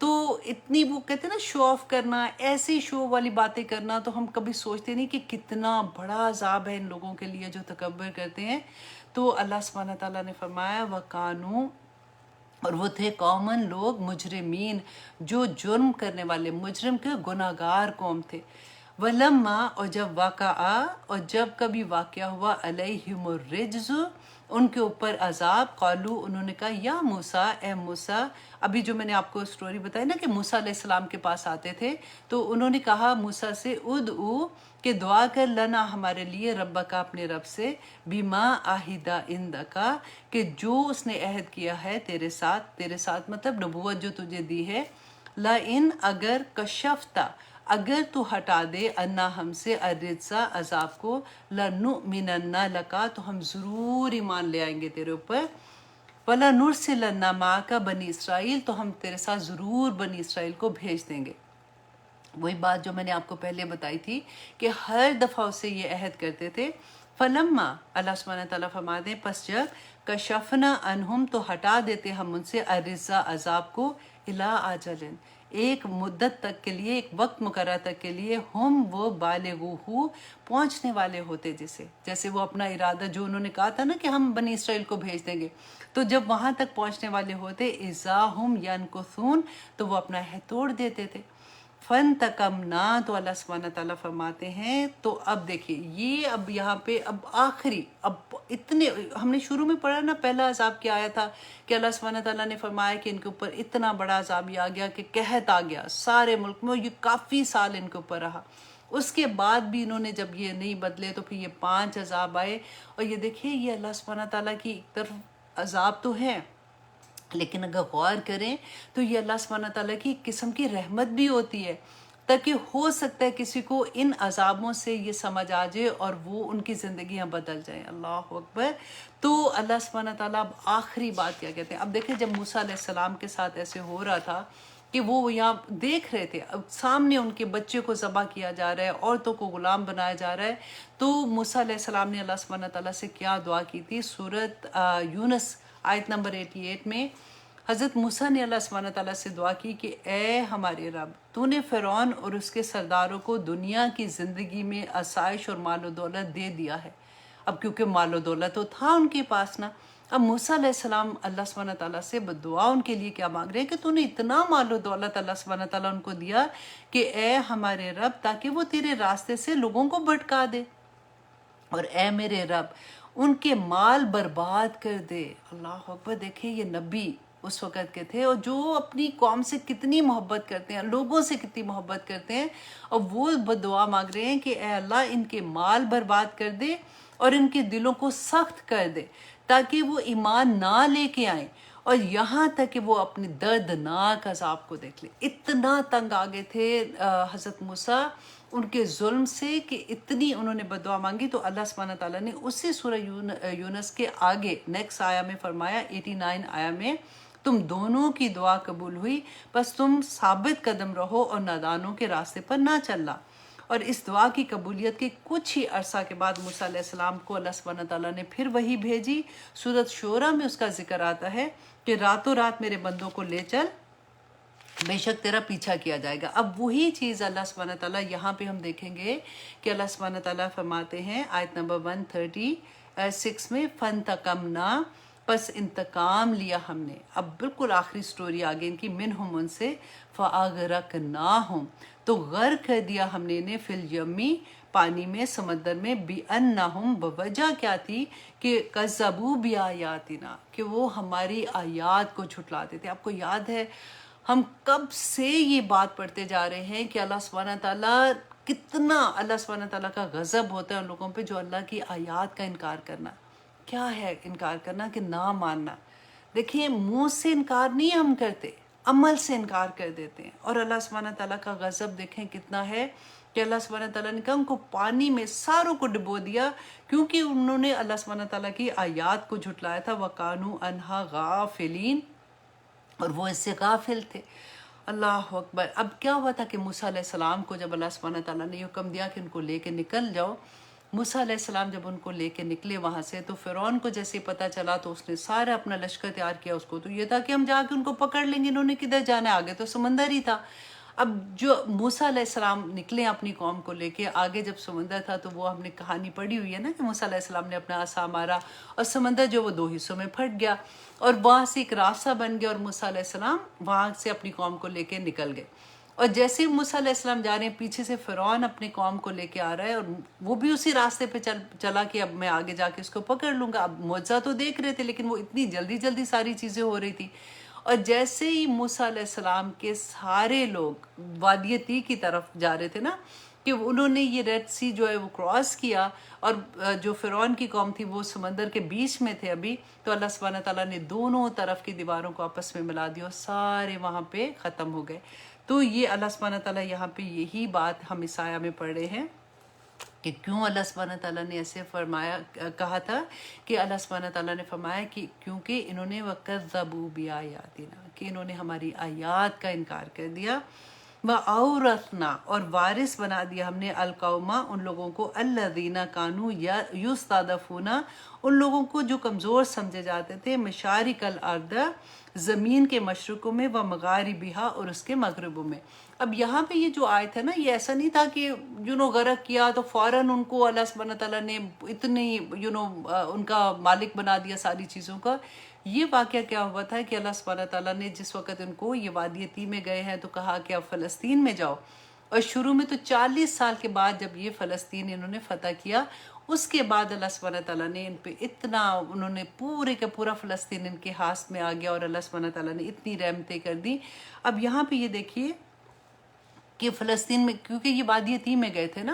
تو اتنی وہ کہتے ہیں نا شو آف کرنا، ایسی شو والی باتیں کرنا، تو ہم کبھی سوچتے نہیں کہ کتنا بڑا عذاب ہے ان لوگوں کے لیے جو تکبر کرتے ہیں۔ تو اللہ سبحانہ تعالیٰ نے فرمایا وَقَانُوا، اور وہ تھے قومن لوگ، مجرمین جو جرم کرنے والے، مجرم کے گناہگار قوم تھے۔ وَلَمَّا، اور جب واقعہ، اور جب کبھی واقعہ ہوا علیہم الرجز، ان کے اوپر عذاب، قالو، انہوں نے کہا یا موسیٰ، اے موسیٰ، ابھی جو میں نے آپ کو سٹوری بتائی نا کہ موسیٰ علیہ السلام کے پاس آتے تھے، تو انہوں نے کہا موسیٰ سے ادعو، کہ دعا کر لنا ہمارے لیے، ربکا، اپنے رب سے، بما عہدہ عندکا، کہ جو اس نے عہد کیا ہے تیرے ساتھ مطلب نبوت جو تجھے دی ہے، لئن، اگر کشفتا، اگر تو ہٹا دے، انا، ہم سے، الرجزا، عذاب کو، لنؤمنن لکا، تو ہم ضرور ایمان لے آئیں گے تیرے اوپر، وَلَنُرْسِلَنَّ مَعَكَ بنی اسرائیل، تو ہم تیرے ساتھ ضرور بنی اسرائیل کو بھیج دیں گے۔ وہی بات جو میں نے آپ کو پہلے بتائی تھی کہ ہر دفعہ اسے یہ عہد کرتے تھے۔ فلما، اللہ سبحانہ تعالیٰ فرماتے ہیں پس جب کشفنا عنہم، تو ہٹا دیتے ہم ان سے، الرجزا، عذاب کو، الی اجل، ایک مدت تک کے لیے، ایک وقت مقررہ تک کے لیے، ہم وہ بالغوہ، پہنچنے والے ہوتے، جیسے وہ اپنا ارادہ جو انہوں نے کہا تھا نا کہ ہم بنی اسرائیل کو بھیج دیں گے، تو جب وہاں تک پہنچنے والے ہوتے، اذا ہم ینکثون، تو وہ اپنا عہد توڑ دیتے تھے۔ فن تکمنا، تو اللہ سبحانہ تعالیٰ فرماتے ہیں تو اب دیکھیے یہ اب یہاں پہ اب آخری اب اتنے ہم نے شروع میں پڑھا نا پہلا عذاب کیا آیا تھا کہ اللہ سبحانہ تعالیٰ نے فرمایا کہ ان کے اوپر اتنا بڑا عذاب یہ آ گیا کہ قحط آ گیا سارے ملک میں، یہ کافی سال ان کے اوپر رہا۔ اس کے بعد بھی انہوں نے جب یہ نہیں بدلے تو پھر یہ 5 عذاب آئے، اور یہ دیکھیے یہ اللہ سبحانہ تعالیٰ کی ایک طرف عذاب تو ہے، لیکن اگر غور کریں تو یہ اللہ سبحانہ تعالیٰ کی ایک قسم کی رحمت بھی ہوتی ہے، تاکہ ہو سکتا ہے کسی کو ان عذابوں سے یہ سمجھ آ جائے اور وہ ان کی زندگیاں بدل جائیں۔ اللہ اکبر۔ تو اللہ سبحانہ تعالیٰ اب آخری بات کیا کہتے ہیں، اب دیکھیں جب موسیٰ علیہ السلام کے ساتھ ایسے ہو رہا تھا کہ وہ یہاں دیکھ رہے تھے، اب سامنے ان کے بچے کو ذبح کیا جا رہا ہے، عورتوں کو غلام بنایا جا رہا ہے، تو موسیٰ علیہ السلام نے اللہ سبحانہ تعالیٰ سے کیا دعا کی تھی؟ سورۃ یونس آیت نمبر 88 میں حضرت موسیٰ نے اللہ سبحانہ تعالیٰ سے دعا کی کہ اے ہمارے رب، تو نے فرعون اور اس کے سرداروں کو دنیا کی زندگی میں آسائش اور مال و دولت دے دیا ہے۔ اب کیونکہ مال و دولت تو تھا ان کے پاس نا، اب موسیٰ علیہ السلام اللہ سبحانہ تعالیٰ سے بدعا ان کے لیے کیا مانگ رہے ہیں کہ تو نے اتنا مال و دولت اللہ سبحانہ تعالیٰ ان کو دیا کہ اے ہمارے رب تاکہ وہ تیرے راستے سے لوگوں کو بھٹکا دے، اور اے میرے رب ان کے مال برباد کر دے۔ اللہ اکبر۔ دیکھیں یہ نبی اس وقت کے تھے، اور جو اپنی قوم سے کتنی محبت کرتے ہیں، لوگوں سے کتنی محبت کرتے ہیں، اور وہ بدعا مانگ رہے ہیں کہ اے اللہ ان کے مال برباد کر دے اور ان کے دلوں کو سخت کر دے تاکہ وہ ایمان نہ لے کے آئیں، اور یہاں تک کہ وہ اپنے دردناک عذاب کو دیکھ لیں۔ اتنا تنگ آگے تھے حضرت موسیٰ ان کے ظلم سے کہ اتنی انہوں نے بدعا مانگی، تو اللہ سبحانہ تعالیٰ نے اسی سورہ یونس کے آگے نیکسٹ آیا میں فرمایا 89 آیا میں، تم دونوں کی دعا قبول ہوئی، بس تم ثابت قدم رہو اور نادانوں کے راستے پر نہ چلنا۔ اور اس دعا کی قبولیت کے کچھ ہی عرصہ کے بعد موسیٰ علیہ السلام کو اللہ سبحانہ تعالیٰ نے پھر وہی بھیجی۔ سورۃ شورہ میں اس کا ذکر آتا ہے کہ راتوں رات میرے بندوں کو لے چل، بے شک تیرا پیچھا کیا جائے گا۔ اب وہی چیز اللہ سبحانہ تعالیٰ یہاں پہ ہم دیکھیں گے کہ اللہ سبحانہ تعالیٰ فرماتے ہیں آیت نمبر 136 میں فَانْتَقَمْنَا، پس انتقام لیا ہم نے۔ اب بالکل آخری سٹوری آگے ان کی، منہم ان سے، فَأَغْرَقْنَاهُمْ، تو غرق کر دیا ہم نے انہیں، فِي الْيَمِّ، پانی میں، سمندر میں، بِأَنَّهُمْ، بوجہ کیا تھی کہ كَذَّبُوا بِآيَاتِنَا، کہ وہ ہماری آیات کو جھٹلاتے تھے۔ آپ کو یاد ہے ہم کب سے یہ بات پڑھتے جا رہے ہیں کہ اللہ سبحانہ تعالیٰ کتنا، اللہ سبحانہ تعالیٰ کا غضب ہوتا ہے ان لوگوں پہ جو اللہ کی آیات کا انکار کرنا۔ کیا ہے انکار کرنا؟ کہ نہ ماننا۔ دیکھیں منہ سے انکار نہیں ہم کرتے، عمل سے انکار کر دیتے ہیں، اور اللہ سبحانہ تعالیٰ کا غضب دیکھیں کتنا ہے کہ اللہ سبحانہ تعالیٰ نے کہا ان کو پانی میں ساروں کو ڈبو دیا، کیونکہ انہوں نے اللہ سبحانہ تعالیٰ کی آیات کو جھٹلایا تھا، وَقَانُوا عَنْهَا غَافِلِينَ، اور وہ اس سے غافل تھے۔ اللہ اکبر۔ اب کیا ہوا تھا کہ موسیٰ علیہ السلام کو جب اللہ سبحانہ تعالیٰ نے یہ حکم دیا کہ ان کو لے کے نکل جاؤ، موسیٰ علیہ السلام جب ان کو لے کے نکلے وہاں سے، تو فرعون کو جیسے پتہ چلا تو اس نے سارا اپنا لشکر تیار کیا اس کو، تو یہ تھا کہ ہم جا کے ان کو پکڑ لیں گے، انہوں نے کدھر جانا ہے، آگے تو سمندر ہی تھا۔ اب جو موسیٰ علیہ السلام نکلے اپنی قوم کو لے کے، آگے جب سمندر تھا تو وہ ہم نے کہانی پڑھی ہوئی ہے نا کہ موسیٰ علیہ السلام نے اپنا عصا مارا اور سمندر جو وہ 2 حصوں میں پھٹ گیا، اور وہاں سے ایک راستہ بن گیا، اور موسیٰ علیہ السلام وہاں سے اپنی قوم کو لے کے نکل گئے۔ اور جیسے ہی موسیٰ علیہ السلام جا رہے ہیں، پیچھے سے فرعون اپنی قوم کو لے کے آ رہا ہے، اور وہ بھی اسی راستے پہ چلا کہ اب میں آگے جا کے اس کو پکڑ لوں گا۔ اب معجزہ تو دیکھ رہے تھے لیکن وہ اتنی جلدی جلدی ساری چیزیں ہو رہی تھی، اور جیسے ہی موسیٰ علیہ السلام کے سارے لوگ وادی طی کی طرف جا رہے تھے نا، کہ انہوں نے یہ ریڈ سی جو ہے وہ کراس کیا، اور جو فرعون کی قوم تھی وہ سمندر کے بیچ میں تھے ابھی، تو اللہ سبحانہ تعالیٰ نے دونوں طرف کی دیواروں کو آپس میں ملا دیا اور سارے وہاں پہ ختم ہو گئے۔ تو یہ اللہ سبحانہ تعالیٰ یہاں پہ یہی بات ہم اس آیہ میں پڑھ رہے ہیں کہ کیوں اللہ سبحانہ تعالیٰ نے ایسے فرمایا، کہا تھا کہ اللہ سبحانہ تعالیٰ نے فرمایا کہ کیونکہ انہوں نے وَكَذَّبُوا بِآيَاتِنَا، کہ انہوں نے ہماری آیات کا انکار کر دیا، وَأَوْرَثْنَا، اور وارث بنا دیا ہم نے، القوما، ان لوگوں کو، الَّذِينَ كَانُوا يُسْتَضْعَفُونَ، ان لوگوں کو جو کمزور سمجھے جاتے تھے، مشارق الارض، زمین کے مشرقوں میں، ومغاربہا، اور اس کے مغربوں میں۔ اب یہاں پہ یہ جو آیت ہے نا، یہ ایسا نہیں تھا کہ غرق کیا تو فوراً ان کو اللہ سبحانہ تعالیٰ نے اتنی ان کا مالک بنا دیا ساری چیزوں کا. یہ واقعہ کیا ہوا تھا کہ اللہ سبحانہ تعالیٰ نے جس وقت ان کو یہ وادی تیہ میں گئے ہیں تو کہا کہ اب فلسطین میں جاؤ. اور شروع میں تو 40 سال کے بعد جب یہ فلسطین انہوں نے فتح کیا، اس کے بعد اللہ سبحانہ تعالیٰ نے ان پہ اتنا، انہوں نے پورے کا پورا فلسطین ان کے ہاتھ میں آ گیا اور اللہ سبحانہ تعالیٰ نے اتنی رحمتیں کر دی. اب یہاں پہ یہ دیکھیے کہ فلسطین میں، کیونکہ یہ وادی تیہ میں گئے تھے نا،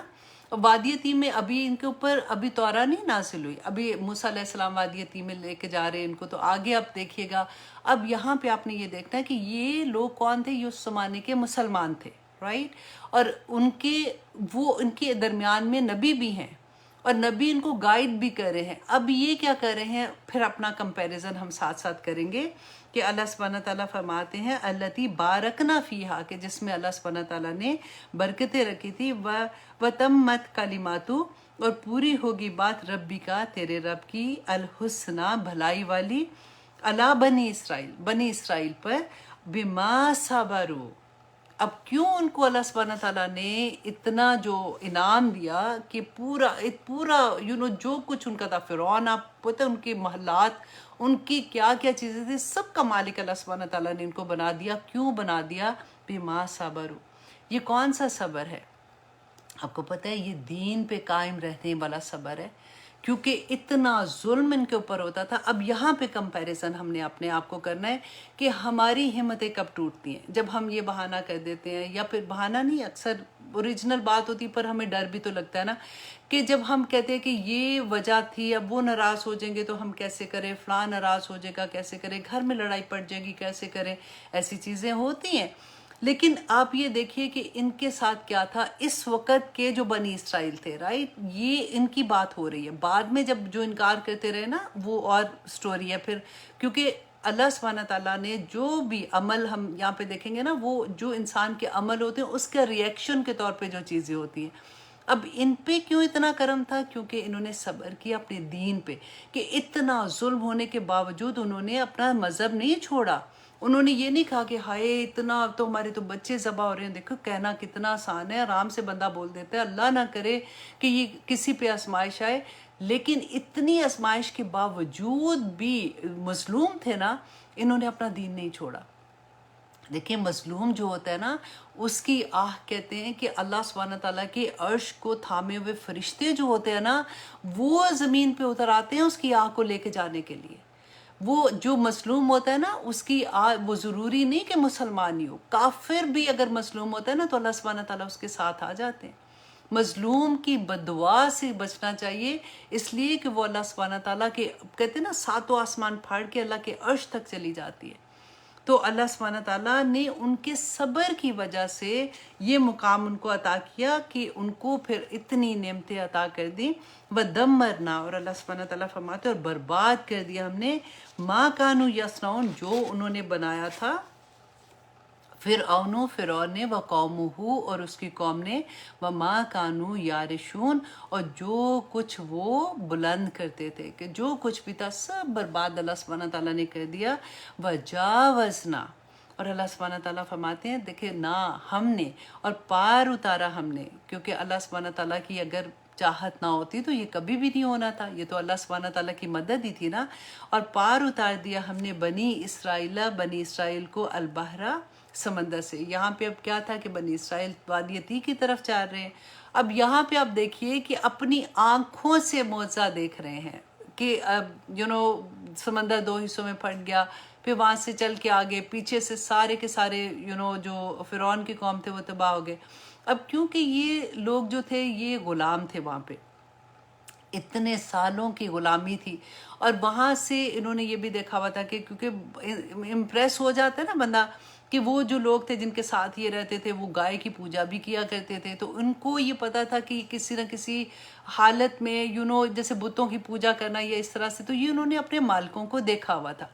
وادی تیہ میں ابھی ان کے اوپر ابھی تورا نہیں نازل ہوئی، ابھی موسیٰ علیہ السلام وادی تیہ میں لے کے جا رہے ہیں ان کو. تو آگے آپ دیکھیے گا، اب یہاں پہ آپ نے یہ دیکھنا ہے کہ یہ لوگ کون تھے، یہ اس زمانے کے مسلمان تھے، رائٹ. اور ان کے درمیان میں نبی بھی ہیں اور نبی ان کو گائیڈ بھی کر رہے ہیں. اب یہ کیا کر رہے ہیں، پھر اپنا کمپیریزن ہم ساتھ ساتھ کریں گے کہ اللہ سبحانہ تعالیٰ فرماتے ہیں التی بارکنا فیہا، کہ جس میں اللہ سبحانہ تعالیٰ نے برکتیں رکھی تھی، وتمت کلماتو، اور پوری ہوگی بات ربی کا، تیرے رب کی، الحسنہ بھلائی والی، علی بنی اسرائیل پر، بما صبروا. اب کیوں ان کو اللہ سبحانہ تعالیٰ نے اتنا جو انعام دیا کہ پورا جو کچھ ان کا تھا، فرعون، آپ پتہ ان کے محلات، ان کی کیا کیا چیزیں تھیں، سب کا مالک اللہ سبحانہ تعالیٰ نے ان کو بنا دیا. کیوں بنا دیا؟ بما صبروا. یہ کون سا صبر ہے؟ آپ کو پتہ ہے یہ دین پہ قائم رہنے والا صبر ہے، کیونکہ اتنا ظلم ان کے اوپر ہوتا تھا. اب یہاں پہ کمپیریزن ہم نے اپنے آپ کو کرنا ہے کہ ہماری ہمتیں کب ٹوٹتی ہیں، جب ہم یہ بہانہ کر دیتے ہیں، یا پھر بہانہ نہیں، اکثر اوریجنل بات ہوتی، پر ہمیں ڈر بھی تو لگتا ہے نا کہ جب ہم کہتے ہیں کہ یہ وجہ تھی، اب وہ ناراض ہو جائیں گے تو ہم کیسے کریں، فلاں ناراض ہو جائے گا کیسے کریں، گھر میں لڑائی پڑ جائے گی کیسے کریں، ایسی چیزیں ہوتی ہیں. لیکن آپ یہ دیکھیے کہ ان کے ساتھ کیا تھا اس وقت کے جو بنی اسرائیل تھے، رائٹ. یہ ان کی بات ہو رہی ہے، بعد میں جب جو انکار کرتے رہے نا وہ اور سٹوری ہے پھر، کیونکہ اللہ سبحانہ تعالیٰ نے جو بھی عمل ہم یہاں پہ دیکھیں گے نا، وہ جو انسان کے عمل ہوتے ہیں اس کا ریئیکشن کے طور پہ جو چیزیں ہوتی ہیں. اب ان پہ کیوں اتنا کرم تھا؟ کیونکہ انہوں نے صبر کیا اپنے دین پہ، کہ اتنا ظلم ہونے کے باوجود انہوں نے اپنا مذہب نہیں چھوڑا. انہوں نے یہ نہیں کہا کہ ہائے اتنا تو ہمارے تو بچے ذبح ہو رہے ہیں. دیکھو کہنا کتنا آسان ہے، آرام سے بندہ بول دیتا ہے، اللہ نہ کرے کہ یہ کسی پہ آزمائش آئے. لیکن اتنی آزمائش کے باوجود بھی مظلوم تھے نا، انہوں نے اپنا دین نہیں چھوڑا. دیکھیں مظلوم جو ہوتا ہے نا، اس کی آہ کہتے ہیں کہ اللہ سبحانہ تعالیٰ کے عرش کو تھامے ہوئے فرشتے جو ہوتے ہیں نا، وہ زمین پہ اتر آتے ہیں اس کی آہ کو لے کے جانے کے لیے. وہ جو مظلوم ہوتا ہے نا، اس کی وہ ضروری نہیں کہ مسلمان ہی ہو، کافر بھی اگر مظلوم ہوتا ہے نا تو اللہ سبحانہ تعالیٰ اس کے ساتھ آ جاتے ہیں. مظلوم کی بددعا سے بچنا چاہیے، اس لیے کہ وہ اللہ سبحانہ تعالیٰ کے، کہتے ہیں نا، ساتوں آسمان پھاڑ کے اللہ کے عرش تک چلی جاتی ہے. تو اللہ سبحانہ تعالیٰ نے ان کے صبر کی وجہ سے یہ مقام ان کو عطا کیا کہ ان کو پھر اتنی نعمتیں عطا کر دیں. وَدَمَّرْنَا، اور اللہ سبحانہ تعالیٰ فرماتے اور برباد کر دیا ہم نے، مَا كَانُوا يَصْنَعُونَ، جو انہوں نے بنایا تھا فرعون نے، وَقَوْمُهُ، اور اس کی قوم نے، وَمَا كَانُوا يَعْرِشُونَ، اور جو کچھ وہ بلند کرتے تھے، کہ جو کچھ بھی تھا سب برباد اللہ سبحانہ تعالیٰ نے کر دیا. وَجَاوَزْنَا، اور اللہ سبحانہ تعالیٰ فرماتے ہیں دیکھیں نا، ہم نے اور پار اتارا ہم نے، کیونکہ اللہ سبحانہ تعالیٰ کی اگر چاہت نہ ہوتی تو یہ کبھی بھی نہیں ہونا تھا، یہ تو اللہ سبحانہ تعالیٰ کی مدد ہی تھی نا. اور پار اتار دیا ہم نے بنی اسرائیل کو البحرہ، سمندر سے. یہاں پہ اب کیا تھا کہ بنی اسرائیل وادی تیہ کی طرف جا رہے ہیں. اب یہاں پہ آپ دیکھیے کہ اپنی آنکھوں سے معجزہ دیکھ رہے ہیں کہ اب سمندر دو حصوں میں پھٹ گیا، پھر وہاں سے چل کے آگے پیچھے سے سارے کے سارے جو فرعون کی قوم تھے وہ تباہ ہو گئے. اب کیونکہ یہ لوگ جو تھے یہ غلام تھے، وہاں پہ اتنے سالوں کی غلامی تھی، اور وہاں سے انہوں نے یہ بھی دیکھا ہوا تھا کہ کیونکہ امپریس ہو جاتا ہے نا بندہ، کہ وہ جو لوگ تھے جن کے ساتھ یہ رہتے تھے وہ گائے کی پوجا بھی کیا کرتے تھے، تو ان کو یہ پتا تھا کہ کسی نہ کسی حالت میں جیسے بتوں کی پوجا کرنا یا اس طرح سے، تو یہ انہوں نے اپنے مالکوں کو دیکھا ہوا تھا.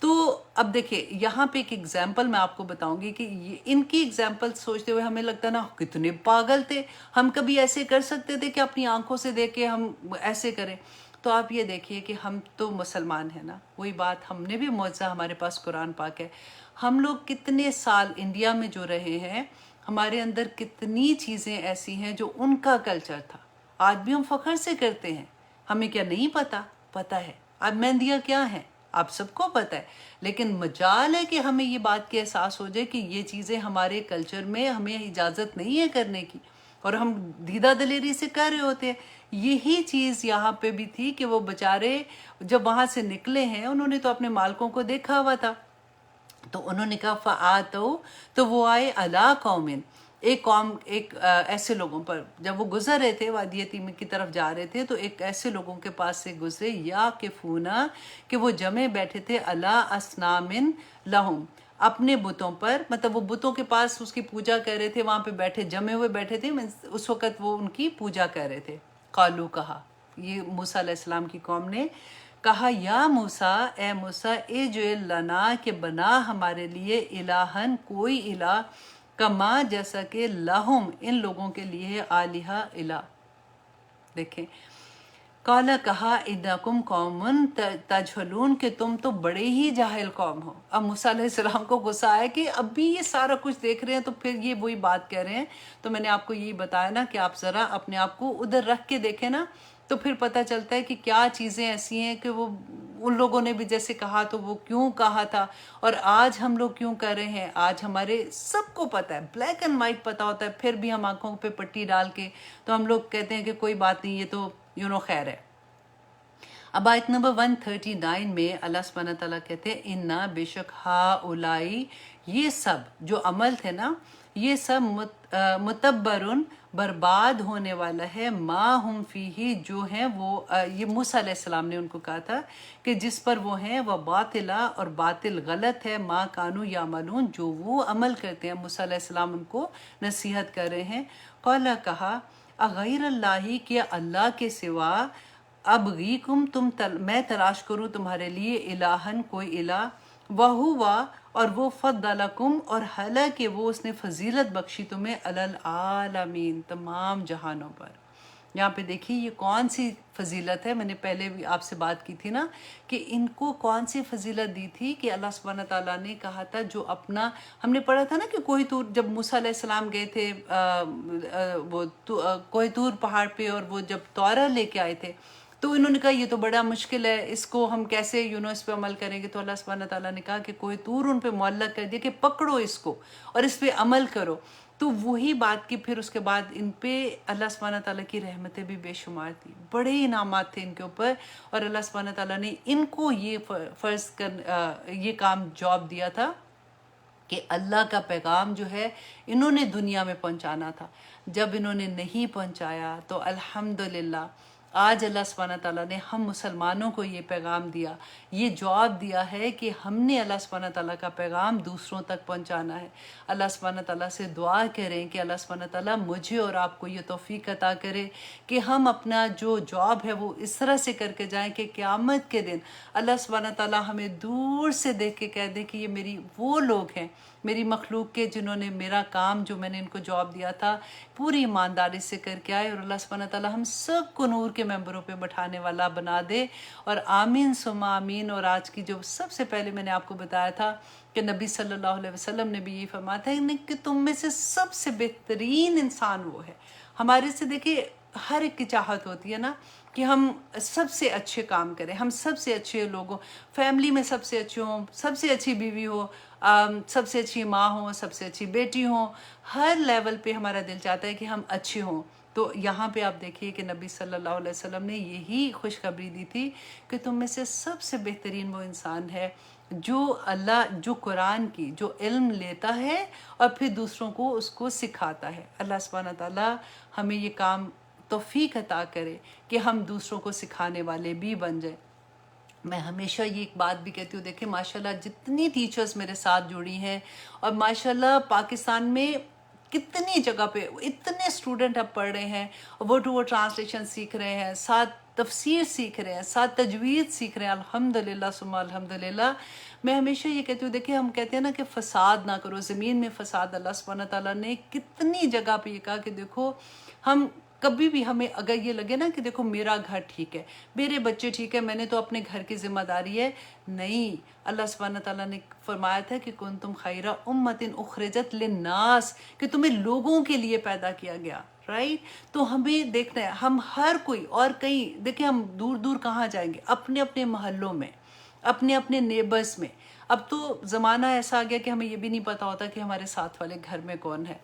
تو اب دیکھیں یہاں پہ ایک ایگزامپل میں آپ کو بتاؤں گی کہ ان کی ایگزامپل سوچتے ہوئے ہمیں لگتا ہے نا کتنے پاگل تھے، ہم کبھی ایسے کر سکتے تھے کہ اپنی آنکھوں سے دیکھ کے ہم ایسے کریں؟ تو آپ یہ دیکھیے کہ ہم تو مسلمان ہیں نا، وہی بات، ہم نے بھی معجزہ، ہمارے پاس قرآن پاک ہے. ہم لوگ کتنے سال انڈیا میں جو رہے ہیں، ہمارے اندر کتنی چیزیں ایسی ہیں جو ان کا کلچر تھا، آج بھی ہم فخر سے کرتے ہیں. ہمیں کیا نہیں پتا؟ پتا ہے. اب مہندیاں کیا ہیں آپ سب کو پتا ہے، لیکن مجال ہے کہ ہمیں یہ بات کی احساس ہو جائے کہ یہ چیزیں ہمارے کلچر میں ہمیں اجازت نہیں ہے کرنے کی، اور ہم دیدہ دلیری سے کر رہے ہوتے ہیں. یہی چیز یہاں پہ بھی تھی کہ وہ بچارے جب وہاں سے نکلے ہیں انہوں نے تو اپنے مالکوں کو دیکھا ہوا تھا، تو انہوں نے کہا فآتو، تو وہ آئے علی قومن، ایک قوم، ایک ایسے لوگوں پر. جب وہ گزر رہے تھے وادی تیمہ کی طرف جا رہے تھے تو ایک ایسے لوگوں کے پاس سے گزرے، یا کفونا، کہ وہ جمے بیٹھے تھے، علی اصنام لہم، اپنے بتوں پر، مطلب وہ بتوں کے پاس اس کی پوجا کر رہے تھے، وہاں پہ بیٹھے جمے ہوئے بیٹھے تھے، اس وقت وہ ان کی پوجا کر رہے تھے. قالو، کہا، یہ موسیٰ علیہ السلام کی قوم نے کہا، یا موسیٰ، اے موسیٰ، اجعل لنا، کہ بنا ہمارے لیے، الہن، کوئی الہ، کما، جیسا کہ لہم، ان لوگوں کے لیے، آلہہ، الہ. دیکھیں، قالا، کہا، انکم قوم تجہلون، کہ تم تو بڑے ہی جاہل قوم ہو. اب موسیٰ علیہ السلام کو غصہ آیا کہ اب بھی یہ سارا کچھ دیکھ رہے ہیں تو پھر یہ وہی بات کہہ رہے ہیں. تو میں نے آپ کو یہی بتایا نا کہ آپ ذرا اپنے آپ کو ادھر رکھ کے دیکھیں نا، تو پھر پتہ چلتا ہے کہ کیا چیزیں ایسی ہیں کہ وہ ان لوگوں نے بھی جیسے کہا تو وہ کیوں کہا تھا، اور آج ہم لوگ کیوں کر رہے ہیں. آج ہمارے سب کو پتہ ہے، بلیک اینڈ وائٹ پتہ ہوتا ہے، پھر بھی ہم آنکھوں پہ پٹی ڈال کے تو ہم لوگ کہتے ہیں کہ کوئی بات نہیں، یہ تو خیر ہے. اب آیت نمبر 139 میں اللہ سبحانہ تعالیٰ کہتے ہیں، اِنَّا، بے شک، ہَؤُلَاءِ، یہ سب جو عمل تھے نا، یہ سب متبرن، برباد ہونے والا ہے، ما ہم فیہ، جو ہیں وہ، یہ موسیٰ علیہ السلام نے ان کو کہا تھا کہ جس پر وہ ہیں، وہ باطلا، اور باطل، غلط ہے، ما کانو یعملون، جو وہ عمل کرتے ہیں. موسیٰ علیہ السلام ان کو نصیحت کر رہے ہیں. قالا، کہا، اغیر اللہ، کیا اللہ کے سوا، ابغیکم، میں تلاش کروں تمہارے لیے، الہن، کوئی الہ، وہوا، اور وہ، فضلکم، اور حالانکہ وہ اس نے فضیلت بخشی تمہیں، علی العالمین، تمام جہانوں پر. یہاں پہ دیکھیے یہ کون سی فضیلت ہے. میں نے پہلے بھی آپ سے بات کی تھی نا کہ ان کو کون سی فضیلت دی تھی کہ اللہ سبحانہ تعالیٰ نے کہا تھا جو اپنا، ہم نے پڑھا تھا نا کہ کوہ طور، جب موسیٰ علیہ السلام گئے تھے وہ کوہ طور پہاڑ پہ، اور وہ جب تورا لے کے آئے تھے تو انہوں نے کہا یہ تو بڑا مشکل ہے، اس کو ہم کیسے اس پہ عمل کریں گے. تو اللہ سبحانہ تعالیٰ نے کہا کہ کوہ طور ان پہ معلق کر دیا کہ پکڑو اس کو اور اس پہ عمل کرو. تو وہی بات کی پھر اس کے بعد ان پہ اللہ سبحانہ تعالیٰ کی رحمتیں بھی بے شمار تھی، بڑے انعامات تھے ان کے اوپر. اور اللہ سبحانہ تعالیٰ نے ان کو یہ یہ کام جاب دیا تھا کہ اللہ کا پیغام جو ہے انہوں نے دنیا میں پہنچانا تھا. جب انہوں نے نہیں پہنچایا تو الحمدللہ آج اللہ سبحانہ تعالیٰ نے ہم مسلمانوں کو یہ پیغام دیا، یہ جواب دیا ہے کہ ہم نے اللہ سبحانہ تعالیٰ کا پیغام دوسروں تک پہنچانا ہے. اللہ سبحانہ تعالیٰ سے دعا کریں کہ اللہ سبحانہ تعالیٰ مجھے اور آپ کو یہ توفیق عطا کرے کہ ہم اپنا جو جاب ہے وہ اس طرح سے کر کے جائیں کہ قیامت کے دن اللہ سبحانہ تعالیٰ ہمیں دور سے دیکھ کے کہہ دے کہ یہ میری وہ لوگ ہیں، میری مخلوق کے، جنہوں نے میرا کام جو میں نے ان کو جواب دیا تھا پوری ایمانداری سے کر کے آئے. اور اللہ سبحانہ تعالیٰ ہم سب کو نور کے ممبروں پہ بٹھانے والا بنا دے. اور آمین ثم آمین. اور آج کی جو سب سے پہلے میں نے آپ کو بتایا تھا کہ نبی صلی اللہ علیہ وسلم نے بھی یہی فرمایا تھا کہ تم میں سے سب سے بہترین انسان وہ ہے. ہمارے سے دیکھیے ہر ایک کی چاہت ہوتی ہے نا کہ ہم سب سے اچھے کام کریں، ہم سب سے اچھے لوگوں، فیملی میں سب سے اچھے ہوں، سب سے اچھی بیوی ہو، سب سے اچھی ماں ہوں، سب سے اچھی بیٹی ہوں. ہر لیول پہ ہمارا دل چاہتا ہے کہ ہم اچھے ہوں. تو یہاں پہ آپ دیکھیے کہ نبی صلی اللہ علیہ وسلم نے یہی خوشخبری دی تھی کہ تم میں سے سب سے بہترین وہ انسان ہے جو قرآن کی جو علم لیتا ہے اور پھر دوسروں کو اس کو سکھاتا ہے. اللہ سبحانہ تعالیٰ ہمیں یہ کام توفیق عطا کرے کہ ہم دوسروں کو سکھانے والے بھی بن جائیں. میں ہمیشہ یہ ایک بات بھی کہتی ہوں، دیکھیں ماشاءاللہ جتنی ٹیچرز میرے ساتھ جڑی ہیں، اور ماشاءاللہ پاکستان میں کتنی جگہ پہ اتنے اسٹوڈنٹ اب پڑھ رہے ہیں، ورڈ ٹو ورڈ ٹرانسلیشن سیکھ رہے ہیں، ساتھ تفسیر سیکھ رہے ہیں، ساتھ تجوید سیکھ رہے ہیں. الحمدللہ ثم الحمدللہ. میں ہمیشہ یہ کہتی ہوں، دیکھیں ہم کہتے ہیں نا کہ فساد نہ کرو، زمین میں فساد. اللہ سبحانہ تعالیٰ نے کتنی جگہ پہ یہ کہا کہ دیکھو ہم کبھی بھی ہمیں اگر یہ لگے نا کہ دیکھو میرا گھر ٹھیک ہے، میرے بچے ٹھیک ہے، میں نے تو اپنے گھر کی ذمہ داری ہے، نہیں، اللہ سبحانہ تعالیٰ نے فرمایا تھا کہ کنتم خیر امۃ اخرجت للناس، کہ تمہیں لوگوں کے لیے پیدا کیا گیا، رائٹ؟ تو ہمیں دیکھنا ہے، ہم ہر کوئی، اور کہیں دیکھیں ہم دور دور کہاں جائیں گے، اپنے اپنے محلوں میں، اپنے اپنے نیبرز میں. اب تو زمانہ ایسا آ گیا کہ ہمیں یہ بھی نہیں پتا ہوتا کہ ہمارے ساتھ والے گھر میں کون ہے.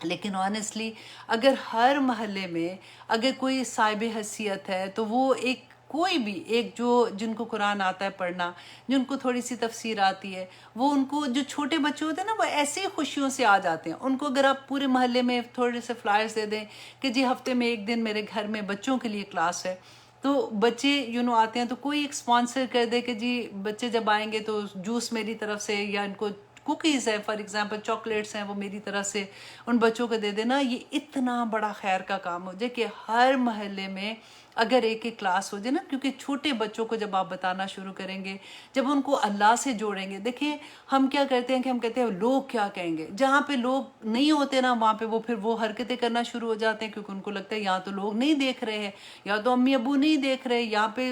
لیکن آنیسٹلی اگر ہر محلے میں اگر کوئی صاحب حیثیت ہے تو وہ ایک کوئی بھی ایک جن کو قرآن آتا ہے پڑھنا، جن کو تھوڑی سی تفسیر آتی ہے، وہ ان کو جو چھوٹے بچے ہوتے ہیں نا وہ ایسے ہی خوشیوں سے آ جاتے ہیں. ان کو اگر آپ پورے محلے میں تھوڑے سے فلائرز دے دیں کہ جی ہفتے میں ایک دن میرے گھر میں بچوں کے لیے کلاس ہے، تو بچے آتے ہیں، تو کوئی ایک اسپانسر کر دے کہ جی بچے جب آئیں گے تو جوس میری طرف سے، یا ان کو کوکیز ہے فار ایگزامپل، چاکلیٹس ہیں، وہ میری طرف سے ان بچوں کو دے دینا. یہ اتنا بڑا خیر کا کام ہو جائے کہ ہر محلے میں اگر ایک ایک کلاس ہو جائے نا، کیونکہ چھوٹے بچوں کو جب آپ بتانا شروع کریں گے، جب ان کو اللہ سے جوڑیں گے. دیکھیں ہم کیا کرتے ہیں کہ ہم کہتے ہیں لوگ کیا کہیں گے، جہاں پہ لوگ نہیں ہوتے نا وہاں پہ وہ پھر وہ حرکتیں کرنا شروع ہو جاتے ہیں، کیونکہ ان کو لگتا ہے یہاں تو لوگ نہیں دیکھ رہے ہیں، یا تو امی ابو نہیں دیکھ رہے، یہاں پہ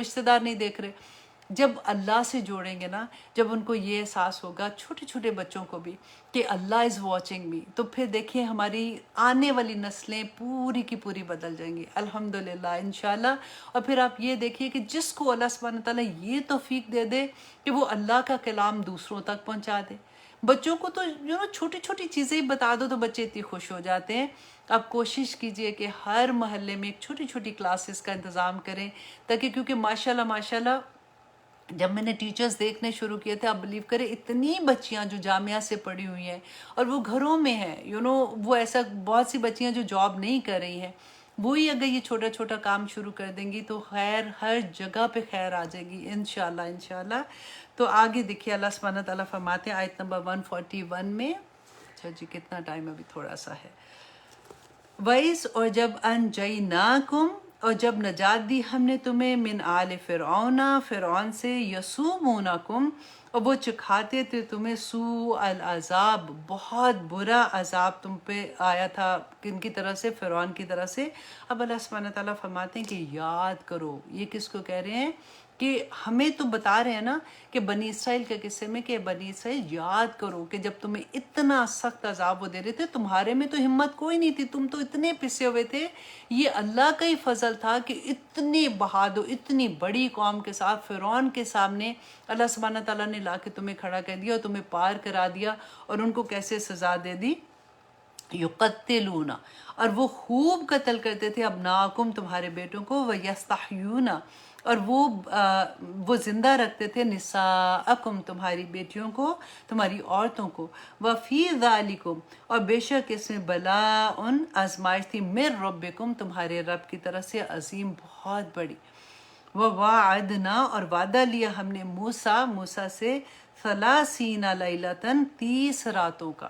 رشتہ دار نہیں دیکھ رہے. جب اللہ سے جوڑیں گے نا، جب ان کو یہ احساس ہوگا، چھوٹے چھوٹے بچوں کو بھی، کہ اللہ از واچنگ می، تو پھر دیکھیں ہماری آنے والی نسلیں پوری کی پوری بدل جائیں گی الحمدللہ انشاءاللہ. اور پھر آپ یہ دیکھیے کہ جس کو اللہ سبحانہ تعالیٰ یہ توفیق دے دے کہ وہ اللہ کا کلام دوسروں تک پہنچا دے. بچوں کو تو چھوٹی چھوٹی چیزیں ہی بتا دو تو بچے اتنی خوش ہو جاتے ہیں. آپ کوشش کیجئے کہ ہر محلے میں ایک چھوٹی چھوٹی کلاسز کا انتظام کریں، تاکہ کیونکہ ماشاءاللہ جب میں نے ٹیچرز دیکھنے شروع کیے تھے، آپ بلیو کریں اتنی بچیاں جو جامعہ سے پڑھی ہوئی ہیں اور وہ گھروں میں ہیں، وہ ایسا بہت سی بچیاں جو جاب نہیں کر رہی ہیں، وہی اگر یہ چھوٹا چھوٹا کام شروع کر دیں گی تو خیر ہر جگہ پہ خیر آ جائے گی انشاءاللہ انشاءاللہ. تو آگے دیکھیے اللہ سبحانہ تعالیٰ فرماتے ہیں آیت نمبر 141 میں. اچھا جی کتنا ٹائم ابھی تھوڑا سا ہے. وَإِذْ اور جب أَنْجَيْنَاكُمْ اور جب نجات دی ہم نے تمہیں من آل فرعون فرعون سے یسومونکم اور وہ چکھاتے تھے تمہیں سوء العذاب بہت برا عذاب تم پہ آیا تھا کن کی طرف سے فرعون کی طرف سے. اب اللہ سبحانہ تعالیٰ فرماتے ہیں کہ یاد کرو. یہ کس کو کہہ رہے ہیں؟ کہ ہمیں تو بتا رہے ہیں نا کہ بنی اسرائیل کے قصے میں کہ بنی اسرائیل یاد کرو کہ جب تمہیں اتنا سخت عذاب وہ دے رہے تھے، تمہارے میں تو ہمت کوئی نہیں تھی، تم تو اتنے پسے ہوئے تھے. یہ اللہ کا ہی فضل تھا کہ اتنی بہادر اتنی بڑی قوم کے ساتھ فرعون کے سامنے اللہ سبحانہ تعالیٰ نے لا کے تمہیں کھڑا کر دیا اور تمہیں پار کرا دیا. اور ان کو کیسے سزا دے دی؟ یقتلون، اور وہ خوب قتل کرتے تھے ابناکم تمہارے بیٹوں کو، ویستحیون، اور وہ زندہ رکھتے تھے نساءکم تمہاری بیٹیوں کو، تمہاری عورتوں کو. وفی ذالکم اور بے شک اس میں بلاء آزمائش تھی من ربکم تمہارے رب کی طرف سے عظیم بہت بڑی. وَوَعَدْنَا اور وعدہ لیا ہم نے موسیٰ سے 30 لیلۃً 30 راتوں کا.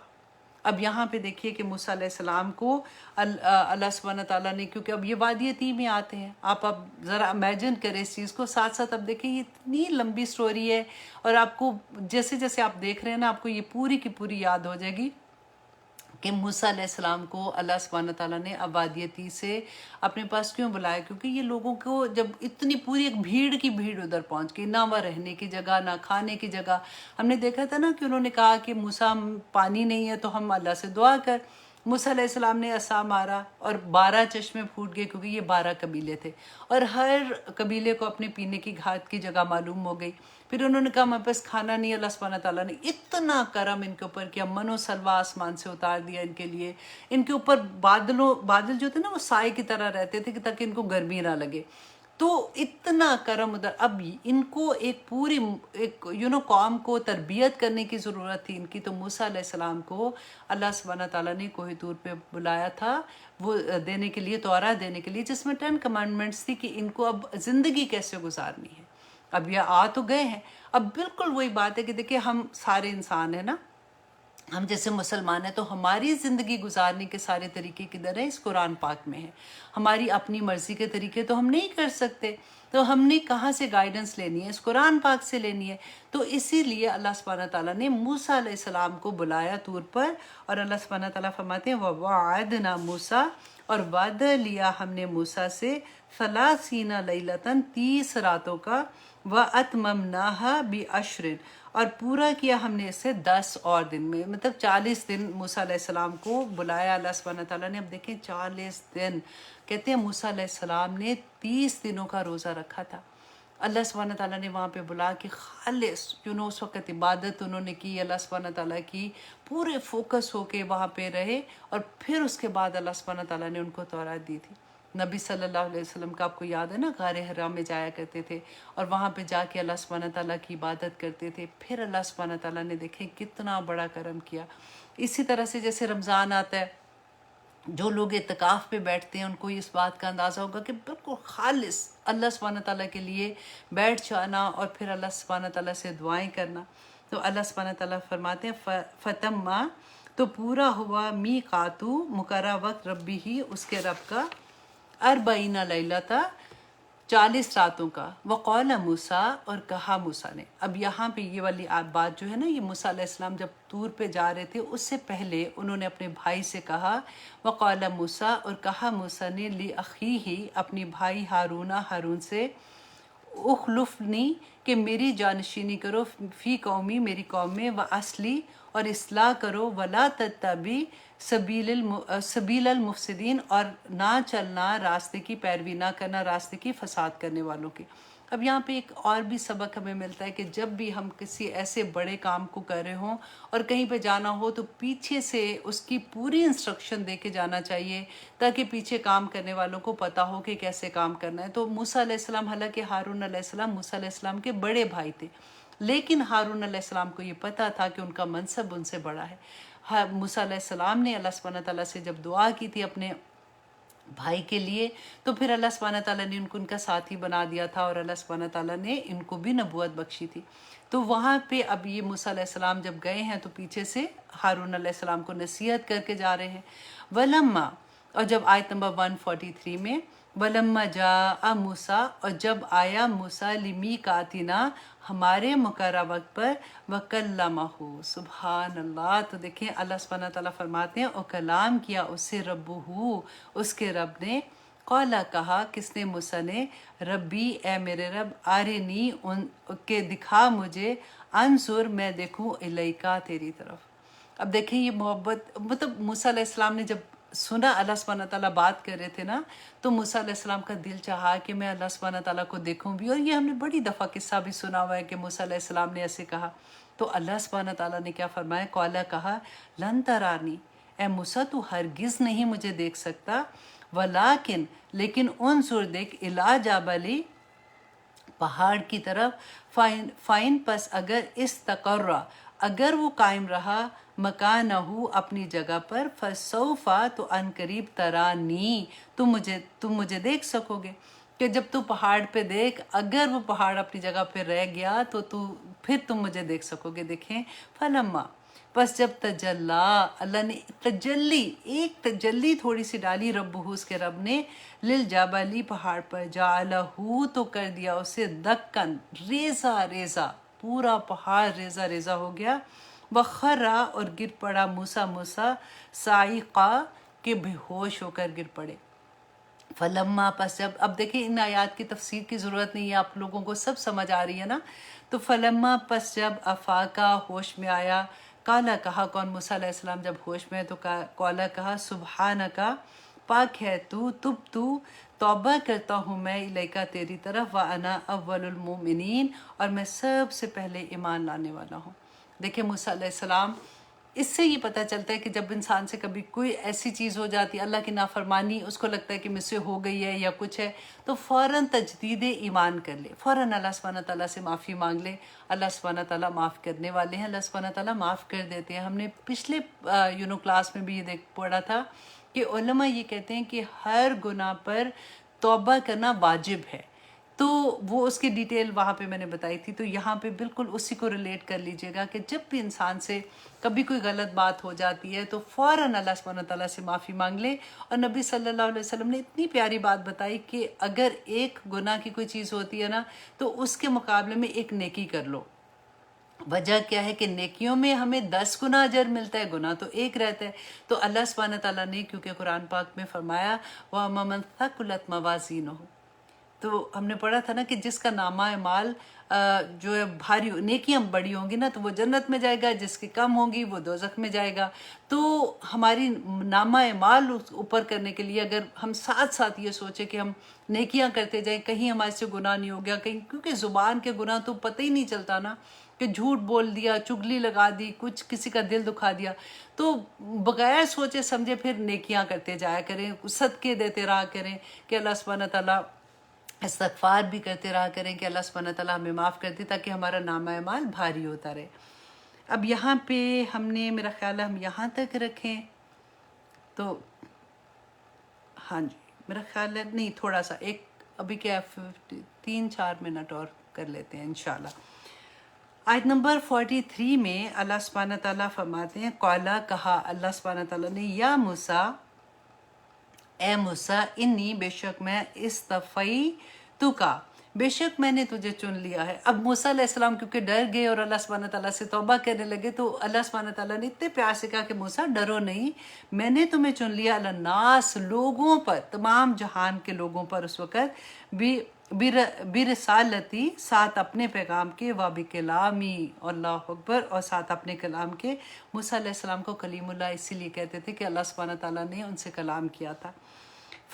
اب یہاں پہ دیکھیے کہ موسیٰ علیہ السلام کو اللہ سبحانہ تعالیٰ نے، کیونکہ اب یہ وادی تیہ میں آتے ہیں، آپ اب ذرا امیجن کریں اس چیز کو. ساتھ ساتھ اب دیکھیں یہ اتنی لمبی سٹوری ہے، اور آپ کو جیسے جیسے آپ دیکھ رہے ہیں نا آپ کو یہ پوری کی پوری یاد ہو جائے گی کہ موسیٰ علیہ السلام کو اللہ سبحانہ تعالیٰ نے اب وادی تیہ سے اپنے پاس کیوں بلایا؟ کیونکہ یہ لوگوں کو جب اتنی پوری ایک بھیڑ کی بھیڑ ادھر پہنچ گئی، نہ وہ رہنے کی جگہ نہ کھانے کی جگہ. ہم نے دیکھا تھا نا کہ انہوں نے کہا کہ موسیٰ پانی نہیں ہے تو ہم اللہ سے دعا کر. موسیٰ علیہ السلام نے عصا مارا اور 12 چشمے پھوٹ گئے، کیونکہ یہ 12 قبیلے تھے اور ہر قبیلے کو اپنے پینے کی گھاٹ کی جگہ معلوم ہو گئی. پھر انہوں نے کہا ہمارے پاس کھانا نہیں ہے. اللہ سبحانہ تعالیٰ نے اتنا کرم ان کے اوپر کیا، من و سلوہ آسمان سے اتار دیا ان کے لیے. ان کے اوپر بادل جو تھے نا وہ سائے کی طرح رہتے تھے تاکہ ان کو گرمی نہ لگے. تو اتنا کرم ادھر. اب ان کو ایک پوری ایک قوم کو تربیت کرنے کی ضرورت تھی ان کی. تو موسیٰ علیہ السلام کو اللہ سبحانہ تعالیٰ نے کوہ طور پہ بلایا تھا وہ دینے کے لیے، توراہ دینے کے لیے، جس میں 10 کمانڈمنٹس تھی کہ ان کو اب زندگی کیسے گزارنی ہے. اب یہ آ تو گئے ہیں. اب بالکل وہی بات ہے کہ دیکھیں ہم سارے انسان ہیں نا، ہم جیسے مسلمان ہیں تو ہماری زندگی گزارنے کے سارے طریقے کدھر ہیں؟ اس قرآن پاک میں ہیں. ہماری اپنی مرضی کے طریقے تو ہم نہیں کر سکتے، تو ہم نے کہاں سے گائیڈنس لینی ہے؟ اس قرآن پاک سے لینی ہے. تو اسی لیے اللہ سبحانہ تعالیٰ نے موسیٰ علیہ السلام کو بلایا طور پر، اور اللہ سبحانہ تعالیٰ فرماتے ہیں وَوَعَدْنَا موسیٰ اور وعدہ لیا ہم نے موسیٰ سے 30 لیلتاً 30 راتوں کا، وَأَتْمَمْنَاهَا بِعَشْرٍ اور پورا کیا ہم نے اسے 10 اور دن میں، مطلب 40 دن موسیٰ علیہ السلام کو بلایا اللہ سبحانہ تعالیٰ نے۔ اب دیکھیں 40 دن، کہتے ہیں موسیٰ علیہ السلام نے 30 دنوں کا روزہ رکھا تھا۔ اللہ سبحانہ تعالیٰ نے وہاں پہ بلا کے خالص اس وقت عبادت انہوں نے کی اللہ سبحانہ تعالیٰ کی، پورے فوکس ہو کے وہاں پہ رہے، اور پھر اس کے بعد اللہ سبحانہ تعالیٰ نے ان کو تورات دی تھی۔ نبی صلی اللہ علیہ وسلم کا آپ کو یاد ہے نا، غار حرام میں جایا کرتے تھے اور وہاں پہ جا کے اللہ سبحانہ تعالیٰ کی عبادت کرتے تھے۔ پھر اللہ سبحانہ تعالیٰ نے دیکھیں کتنا بڑا کرم کیا۔ اسی طرح سے جیسے رمضان آتا ہے، جو لوگ اعتکاف پہ بیٹھتے ہیں ان کو اس بات کا اندازہ ہوگا کہ بالکل خالص اللہ سبحانہ تعالیٰ کے لیے بیٹھ جانا اور پھر اللہ سبحانہ تعالیٰ سے دعائیں کرنا۔ تو اللہ سبحانہ تعالیٰ فرماتے ہیں فتمّا تو پورا ہوا میقاتو مقررہ وقت ربی ہی اس کے رب کا، 40 لیلۃ 40 راتوں کا، وقال موسیٰ اور کہا موسیٰ نے۔ اب یہاں پہ یہ والی بات جو ہے نا، یہ موسیٰ علیہ السلام جب طور پہ جا رہے تھے اس سے پہلے انہوں نے اپنے بھائی سے کہا، وقال موسیٰ اور کہا موسیٰ نے، لأخیہ اپنی بھائی ہارون سے، اخلفنی کہ میری جانشینی کرو، فی قومی میری قوم میں، واصلی اور اصلاح کرو، ولا تتبع سبیل المفسدین اور نہ چلنا راستے کی پیروی، نہ کرنا راستے کی فساد کرنے والوں کی۔ اب یہاں پہ ایک اور بھی سبق ہمیں ملتا ہے کہ جب بھی ہم کسی ایسے بڑے کام کو کر رہے ہوں اور کہیں پہ جانا ہو تو پیچھے سے اس کی پوری انسٹرکشن دے کے جانا چاہیے، تاکہ پیچھے کام کرنے والوں کو پتہ ہو کہ کیسے کام کرنا ہے۔ تو موسیٰ علیہ السلام، حالانکہ ہارون علیہ السلام موسیٰ علیہ السلام کے بڑے بھائی تھے، لیکن ہارون علیہ السلام کو یہ پتہ تھا کہ ان کا منصب ان سے بڑا ہے۔ موسیٰ علیہ السلام نے اللہ سبحانہ تعالیٰ سے جب دعا کی تھی اپنے بھائی کے لیے، تو پھر اللہ سبحانہ تعالیٰ نے ان کو ان کا ساتھی بنا دیا تھا، اور اللہ سبحانہ تعالیٰ نے ان کو بھی نبوت بخشی تھی۔ تو وہاں پہ اب یہ موسیٰ علیہ السلام جب گئے ہیں تو پیچھے سے ہارون علیہ السلام کو نصیحت کر کے جا رہے ہیں۔ ولما اور جب آیت نمبر 143 میں، ولما جاء موسیٰ اور جب آیا موسیٰ لمیقاتنا ہمارے مقررہ وقت پر، وکلمہ سبحان اللہ، تو دیکھیں اللہ سبحانہ تعالیٰ فرماتے ہیں اور کلام کیا اس سے ربہ اس کے رب نے، قالا کہا کس نے، موسیٰ نے، ربی اے میرے رب، آرنی ان کے دکھا مجھے، انظر میں دیکھوں الیکا تیری طرف۔ اب دیکھیں یہ محبت، مطلب موسیٰ علیہ السلام نے جب سنا اللہ سبحانہ تعالیٰ بات کر رہے تھے نا، تو موسیٰ علیہ السلام کا دل چاہا کہ میں اللہ سبحانہ تعالیٰ کو دیکھوں بھی، اور یہ ہم نے بڑی دفعہ قصہ بھی سنا ہوا ہے کہ موسیٰ علیہ السلام نے ایسے کہا۔ تو اللہ سبحانہ تعالیٰ نے کیا فرمایا، قالا کہا، لن ترانی اے موسیٰ تو ہرگز نہیں مجھے دیکھ سکتا، ولیکن لیکن انظر دیکھ، الی جبل پہاڑ کی طرف، فائن پس اگر استقرا اگر وہ قائم رہا، مکانہ اپنی جگہ پر، فسوفا تو ان قریب ترانی تم مجھے دیکھ سکو گے، کہ جب تو پہاڑ پہ دیکھ، اگر وہ پہاڑ اپنی جگہ پہ رہ گیا تو پھر تم مجھے دیکھ سکو گے۔ دیکھیں فلما پس جب تجلا اللہ نے ایک تجلی تھوڑی سی ڈالی، رب اس کے رب نے، للجبلی پہاڑ پر، جعلہ تو کر دیا اسے دکن ریزہ ریزہ، پورا پہاڑ ریزہ ریزہ ہو گیا، وخرا اور گر پڑا موسیٰ صاعقہ کہ بے ہوش ہو کر گر پڑے۔ فلما پس جب، اب دیکھیں ان آیات کی تفسیر کی ضرورت نہیں ہے، آپ لوگوں کو سب سمجھ آ رہی ہے نا۔ تو فلما پس جب افاقہ ہوش میں آیا، کالا کہا، کون موسیٰ علیہ السلام جب ہوش میں، تو کالا کہا، سبحانکا پاک ہے تو، توبہ کرتا ہوں میں، الیکا تیری طرف، وانا اول المؤمنین اور میں سب سے پہلے ایمان لانے والا ہوں۔ دیکھیں موسیٰ علیہ السلام، اس سے یہ پتہ چلتا ہے کہ جب انسان سے کبھی کوئی ایسی چیز ہو جاتی ہے، اللہ کی نافرمانی، اس کو لگتا ہے کہ مجھ سے ہو گئی ہے یا کچھ ہے، تو فوراً تجدید ایمان کر لے، فوراً اللہ سبحانہ تعالیٰ سے معافی مانگ لے۔ اللہ سبحانہ تعالیٰ معاف کرنے والے ہیں، اللہ سبحانہ تعالیٰ معاف کر دیتے ہیں۔ ہم نے پچھلے کلاس میں بھی یہ پڑھا تھا کہ علماء یہ کہتے ہیں کہ ہر گناہ پر توبہ کرنا واجب ہے، تو وہ اس کی ڈیٹیل وہاں پہ میں نے بتائی تھی۔ تو یہاں پہ بالکل اسی کو ریلیٹ کر لیجئے گا کہ جب بھی انسان سے کبھی کوئی غلط بات ہو جاتی ہے تو فوراً اللہ سبحانہ تعالیٰ سے معافی مانگ لے۔ اور نبی صلی اللہ علیہ وسلم نے اتنی پیاری بات بتائی کہ اگر ایک گناہ کی کوئی چیز ہوتی ہے نا، تو اس کے مقابلے میں ایک نیکی کر لو، وجہ کیا ہے کہ نیکیوں میں ہمیں 10 گنا اجر ملتا ہے، گناہ تو ایک رہتا ہے۔ تو اللہ سبحانہ تعالیٰ نے کیونکہ قرآن پاک میں فرمایا وَأَمَّا مَنْ ثَقُلَتْ مَوَازِينُهُ، تو ہم نے پڑھا تھا نا کہ جس کا نامہ اعمال جو ہے بھاری نیکیاں بڑی ہوں گی نا تو وہ جنت میں جائے گا، جس کی کم ہوں گی وہ دوزخ میں جائے گا۔ تو ہماری نامہ اعمال اوپر کرنے کے لیے اگر ہم ساتھ ساتھ یہ سوچیں کہ ہم نیکیاں کرتے جائیں، کہیں ہمارے سے گناہ نہیں ہو گیا، کہیں کیونکہ زبان کے گناہ تو پتہ ہی نہیں چلتا نا، کہ جھوٹ بول دیا، چگلی لگا دی، کچھ کسی کا دل دکھا دیا، تو بغیر سوچے سمجھے پھر نیکیاں کرتے جایا کریں، صدقے دیتے رہا کریں کہ اللہ سبحانہ تعالیٰ استغفار بھی کرتے رہا کریں کہ اللہ سبحانہ تعالیٰ ہمیں معاف کر دے تاکہ ہمارا نامہ اعمال بھاری ہوتا رہے۔ اب یہاں پہ ہم نے میرا خیال ہے ہم یہاں تک رکھیں تو ہاں جی، میرا خیال ہے نہیں تھوڑا سا ایک ابھی کیا 3-4 منٹ اور کر لیتے ہیں انشاءاللہ۔ آیت نمبر 43 میں اللہ سبحانہ تعالیٰ فرماتے ہیں قالا کہا اللہ سبحانہ تعالیٰ نے یا موسیٰ، اے موسیٰ انی بے شک میں اصطفیتک کا، بے شک میں نے تجھے چن لیا ہے۔ اب موسیٰ علیہ السلام کیونکہ ڈر گئے اور اللہ سبحانہ تعالیٰ سے توبہ کرنے لگے تو اللہ سبحانہ تعالیٰ نے اتنے پیار سے کہا کہ موسیٰ ڈرو نہیں، میں نے تمہیں چن لیا الناس لوگوں پر، تمام جہان کے لوگوں پر اس وقت برسالتی ساتھ اپنے پیغام کے وبکلامی، اللہ اکبر، اور ساتھ اپنے کلام کے۔ موسیٰ علیہ السلام کو کلیم اللہ اسی لیے کہتے تھے کہ اللہ سبحانہ تعالیٰ نے ان سے کلام کیا تھا۔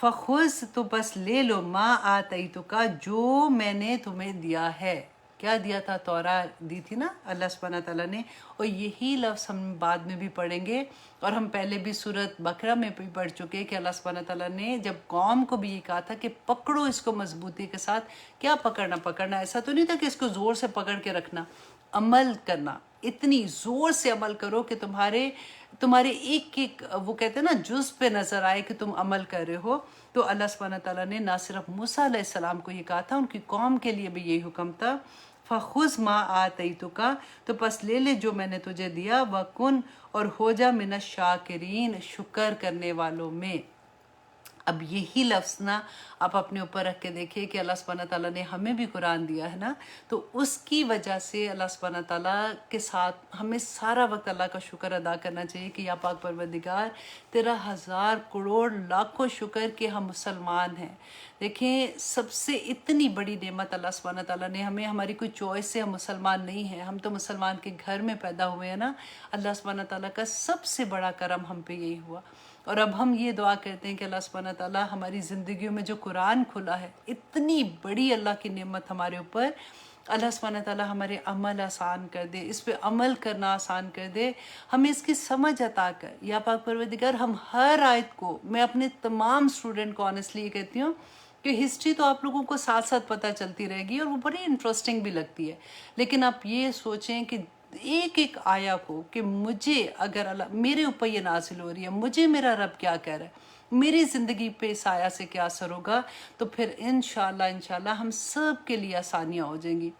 فخذ تو بس لے لو ما آتیتک جو میں نے تمہیں دیا ہے۔ کیا دیا تھا؟ تورات دی تھی نا اللہ سبحانہ تعالیٰ نے، اور یہی لفظ ہم بعد میں بھی پڑھیں گے، اور ہم پہلے بھی سورۃ بقرہ میں بھی پڑھ چکے کہ اللہ سبحانہ تعالیٰ نے جب قوم کو بھی یہ کہا تھا کہ پکڑو اس کو مضبوطی کے ساتھ۔ کیا پکڑنا ایسا تو نہیں تھا کہ اس کو زور سے پکڑ کے رکھنا، عمل کرنا، اتنی زور سے عمل کرو کہ تمہارے ایک ایک وہ کہتے ہیں نا جز پہ نظر آئے کہ تم عمل کر رہے ہو۔ تو اللہ سبحانہ تعالیٰ نے نہ صرف موسیٰ علیہ السلام کو یہ کہا تھا، ان کی قوم کے لیے بھی یہی حکم تھا فخذ ما آتیتک تو پس لے لے جو میں نے تجھے دیا، وکن اور ہو جا من الشاکرین شکر کرنے والوں میں۔ اب یہی لفظ نا آپ اپنے اوپر رکھ کے دیکھیں کہ اللہ سبحانہ تعالیٰ نے ہمیں بھی قرآن دیا ہے نا، تو اس کی وجہ سے اللہ سبحانہ تعالیٰ کے ساتھ ہمیں سارا وقت اللہ کا شکر ادا کرنا چاہیے کہ یا پاک پروردگار تیرا 1000 کروڑ لاکھوں شکر کہ ہم مسلمان ہیں۔ دیکھیں سب سے اتنی بڑی نعمت اللہ سبحانہ تعالیٰ نے ہمیں، ہماری کوئی چوائس سے ہم مسلمان نہیں ہیں، ہم تو مسلمان کے گھر میں پیدا ہوئے ہیں نا۔ اللہ سبحانہ تعالیٰ کا سب سے بڑا کرم ہم پہ یہی ہوا، اور اب ہم یہ دعا کرتے ہیں کہ اللہ سبحانہ تعالیٰ ہماری زندگیوں میں جو قرآن کھلا ہے، اتنی بڑی اللہ کی نعمت ہمارے اوپر، اللہ سبحانہ تعالیٰ ہمارے عمل آسان کر دے، اس پہ عمل کرنا آسان کر دے، ہمیں اس کی سمجھ عطا کر۔ یا پاک پروردگار ہم ہر آیت کو، میں اپنے تمام اسٹوڈنٹ کو آنیسٹلی یہ کہتی ہوں کہ ہسٹری تو آپ لوگوں کو ساتھ ساتھ پتہ چلتی رہے گی اور وہ بڑی انٹرسٹنگ بھی لگتی ہے، لیکن آپ یہ سوچیں کہ ایک ایک آیا کو کہ مجھے اگر اللہ میرے اوپر یہ نازل ہو رہی ہے، مجھے میرا رب کیا کہہ رہا ہے، میری زندگی پہ اس آیا سے کیا اثر ہوگا، تو پھر انشاءاللہ ہم سب کے لیے آسانیاں ہو جائیں گی۔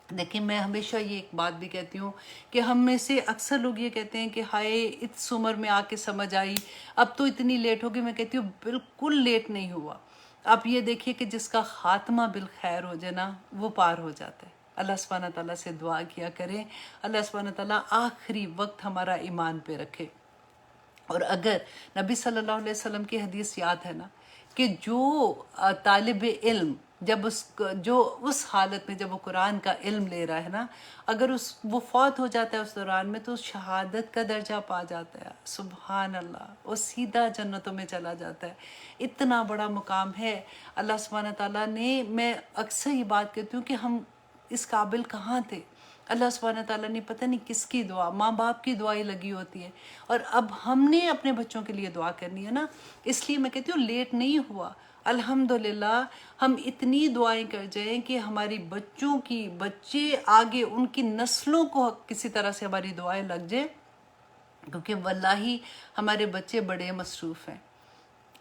دیکھیں میں ہمیشہ یہ ایک بات بھی کہتی ہوں کہ ہم میں سے اکثر لوگ یہ کہتے ہیں کہ ہائے اس عمر میں آ کے سمجھ آئی، اب تو اتنی لیٹ ہوگی۔ میں کہتی ہوں بالکل لیٹ نہیں ہوا۔ آپ یہ دیکھیے کہ جس کا خاتمہ بالخیر ہو جائے نا وہ پار ہو جاتا ہے۔ اللہ سبحانہ تعالیٰ سے دعا کیا کریں اللہ سبحانہ تعالیٰ آخری وقت ہمارا ایمان پہ رکھے۔ اور اگر نبی صلی اللہ علیہ وسلم کی حدیث یاد ہے نا کہ جو طالب علم جب اس حالت میں جب وہ قرآن کا علم لے رہا ہے نا، اگر وہ فوت ہو جاتا ہے اس دوران میں تو شہادت کا درجہ پا جاتا ہے، سبحان اللہ، وہ سیدھا جنتوں میں چلا جاتا ہے۔ اتنا بڑا مقام ہے اللہ سبحانہ تعالیٰ نے۔ میں اکثر یہ بات کہتی ہوں کہ ہم اس قابل کہاں تھے، اللہ سبحانہ تعالیٰ نے پتہ نہیں کس کی دعا، ماں باپ کی دعائیں لگی ہوتی ہے، اور اب ہم نے اپنے بچوں کے لیے دعا کرنی ہے نا۔ اس لیے میں کہتی ہوں لیٹ نہیں ہوا، الحمدللہ ہم اتنی دعائیں کر جائیں کہ ہماری بچوں کی بچے آگے ان کی نسلوں کو کسی طرح سے ہماری دعائیں لگ جائیں، کیونکہ واللہ ہمارے بچے بڑے مصروف ہیں،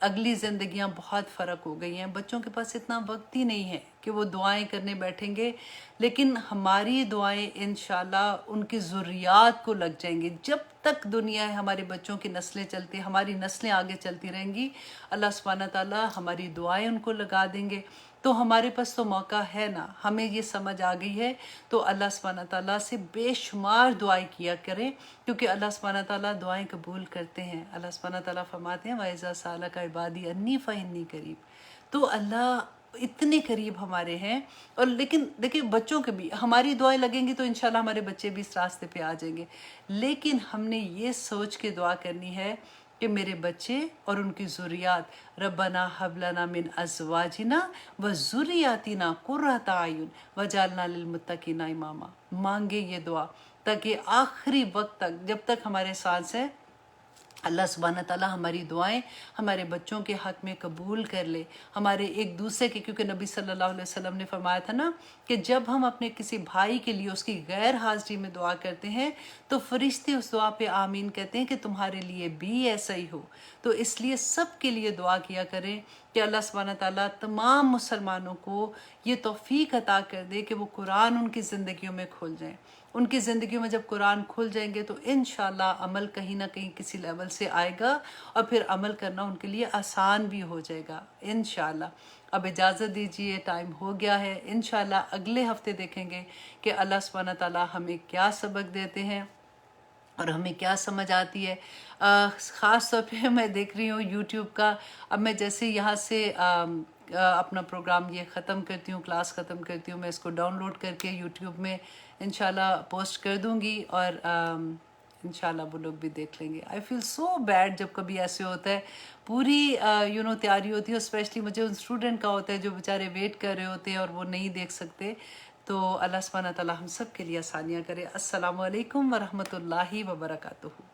اگلی زندگیاں بہت فرق ہو گئی ہیں، بچوں کے پاس اتنا وقت ہی نہیں ہے کہ وہ دعائیں کرنے بیٹھیں گے، لیکن ہماری دعائیں انشاءاللہ ان کی ذریات کو لگ جائیں گی۔ جب تک دنیا ہے ہمارے بچوں کی نسلیں چلتی ہیں، ہماری نسلیں آگے چلتی رہیں گی، اللہ سبحانہ تعالیٰ ہماری دعائیں ان کو لگا دیں گے۔ تو ہمارے پاس تو موقع ہے نا، ہمیں یہ سمجھ آ گئی ہے تو اللہ سبحانہ تعالیٰ سے بے شمار دعائیں کیا کریں، کیونکہ اللہ سبحانہ تعالیٰ دعائیں قبول کرتے ہیں۔ اللہ سبحانہ تعالیٰ فرماتے ہیں وَإِذَا سَأَلَكَ عِبَادِي أَنِّي فَإِنِّي قَرِيب۔ تو اللہ اتنے قریب ہمارے ہیں، اور لیکن دیکھیں بچوں کے بھی ہماری دعائیں لگیں گی تو انشاءاللہ ہمارے بچے بھی اس راستے پہ آ جائیں گے، لیکن ہم نے یہ سوچ کے دعا کرنی ہے کہ میرے بچے اور ان کی ذریات ربنا حب لنا من ازواجنا و ذریاتنا قرۃ اعین وجعلنا للمتقین اماما۔ مانگے یہ دعا تاکہ آخری وقت تک، جب تک ہمارے سانس ہے، اللہ سبحانہ تعالیٰ ہماری دعائیں ہمارے بچوں کے حق میں قبول کر لے، ہمارے ایک دوسرے کے، کیونکہ نبی صلی اللہ علیہ وسلم نے فرمایا تھا نا کہ جب ہم اپنے کسی بھائی کے لیے اس کی غیر حاضری میں دعا کرتے ہیں تو فرشتے اس دعا پہ آمین کہتے ہیں کہ تمہارے لیے بھی ایسا ہی ہو۔ تو اس لیے سب کے لیے دعا کیا کریں کہ اللہ سبحانہ تعالیٰ تمام مسلمانوں کو یہ توفیق عطا کر دے کہ وہ قرآن ان کی زندگیوں میں کھل جائیں۔ ان کی زندگیوں میں جب قرآن کھل جائیں گے تو انشاءاللہ عمل کہیں نہ کہیں کسی لیول سے آئے گا، اور پھر عمل کرنا ان کے لیے آسان بھی ہو جائے گا انشاءاللہ۔ اب اجازت دیجیے، ٹائم ہو گیا ہے، انشاءاللہ اگلے ہفتے دیکھیں گے کہ اللہ سبحانہ تعالیٰ ہمیں کیا سبق دیتے ہیں اور ہمیں کیا سمجھ آتی ہے۔ خاص طور پہ میں دیکھ رہی ہوں یوٹیوب کا، اب میں جیسے یہاں سے اپنا پروگرام یہ ختم کرتی ہوں، کلاس ختم کرتی ہوں، میں اس کو ڈاؤن لوڈ کر کے یوٹیوب میں انشاءاللہ پوسٹ کر دوں گی، اور انشاءاللہ وہ لوگ بھی دیکھ لیں گے۔ آئی فیل سو بیڈ جب کبھی ایسے ہوتا ہے، پوری تیاری ہوتی ہے، اسپیشلی مجھے ان اسٹوڈنٹ کا ہوتا ہے جو بیچارے ویٹ کر رہے ہوتے ہیں اور وہ نہیں دیکھ سکتے۔ تو اللہ سبحانہ تعالیٰ ہم سب کے لیے آسانیاں کرے۔ السلام علیکم ورحمۃ اللہ وبرکاتہ۔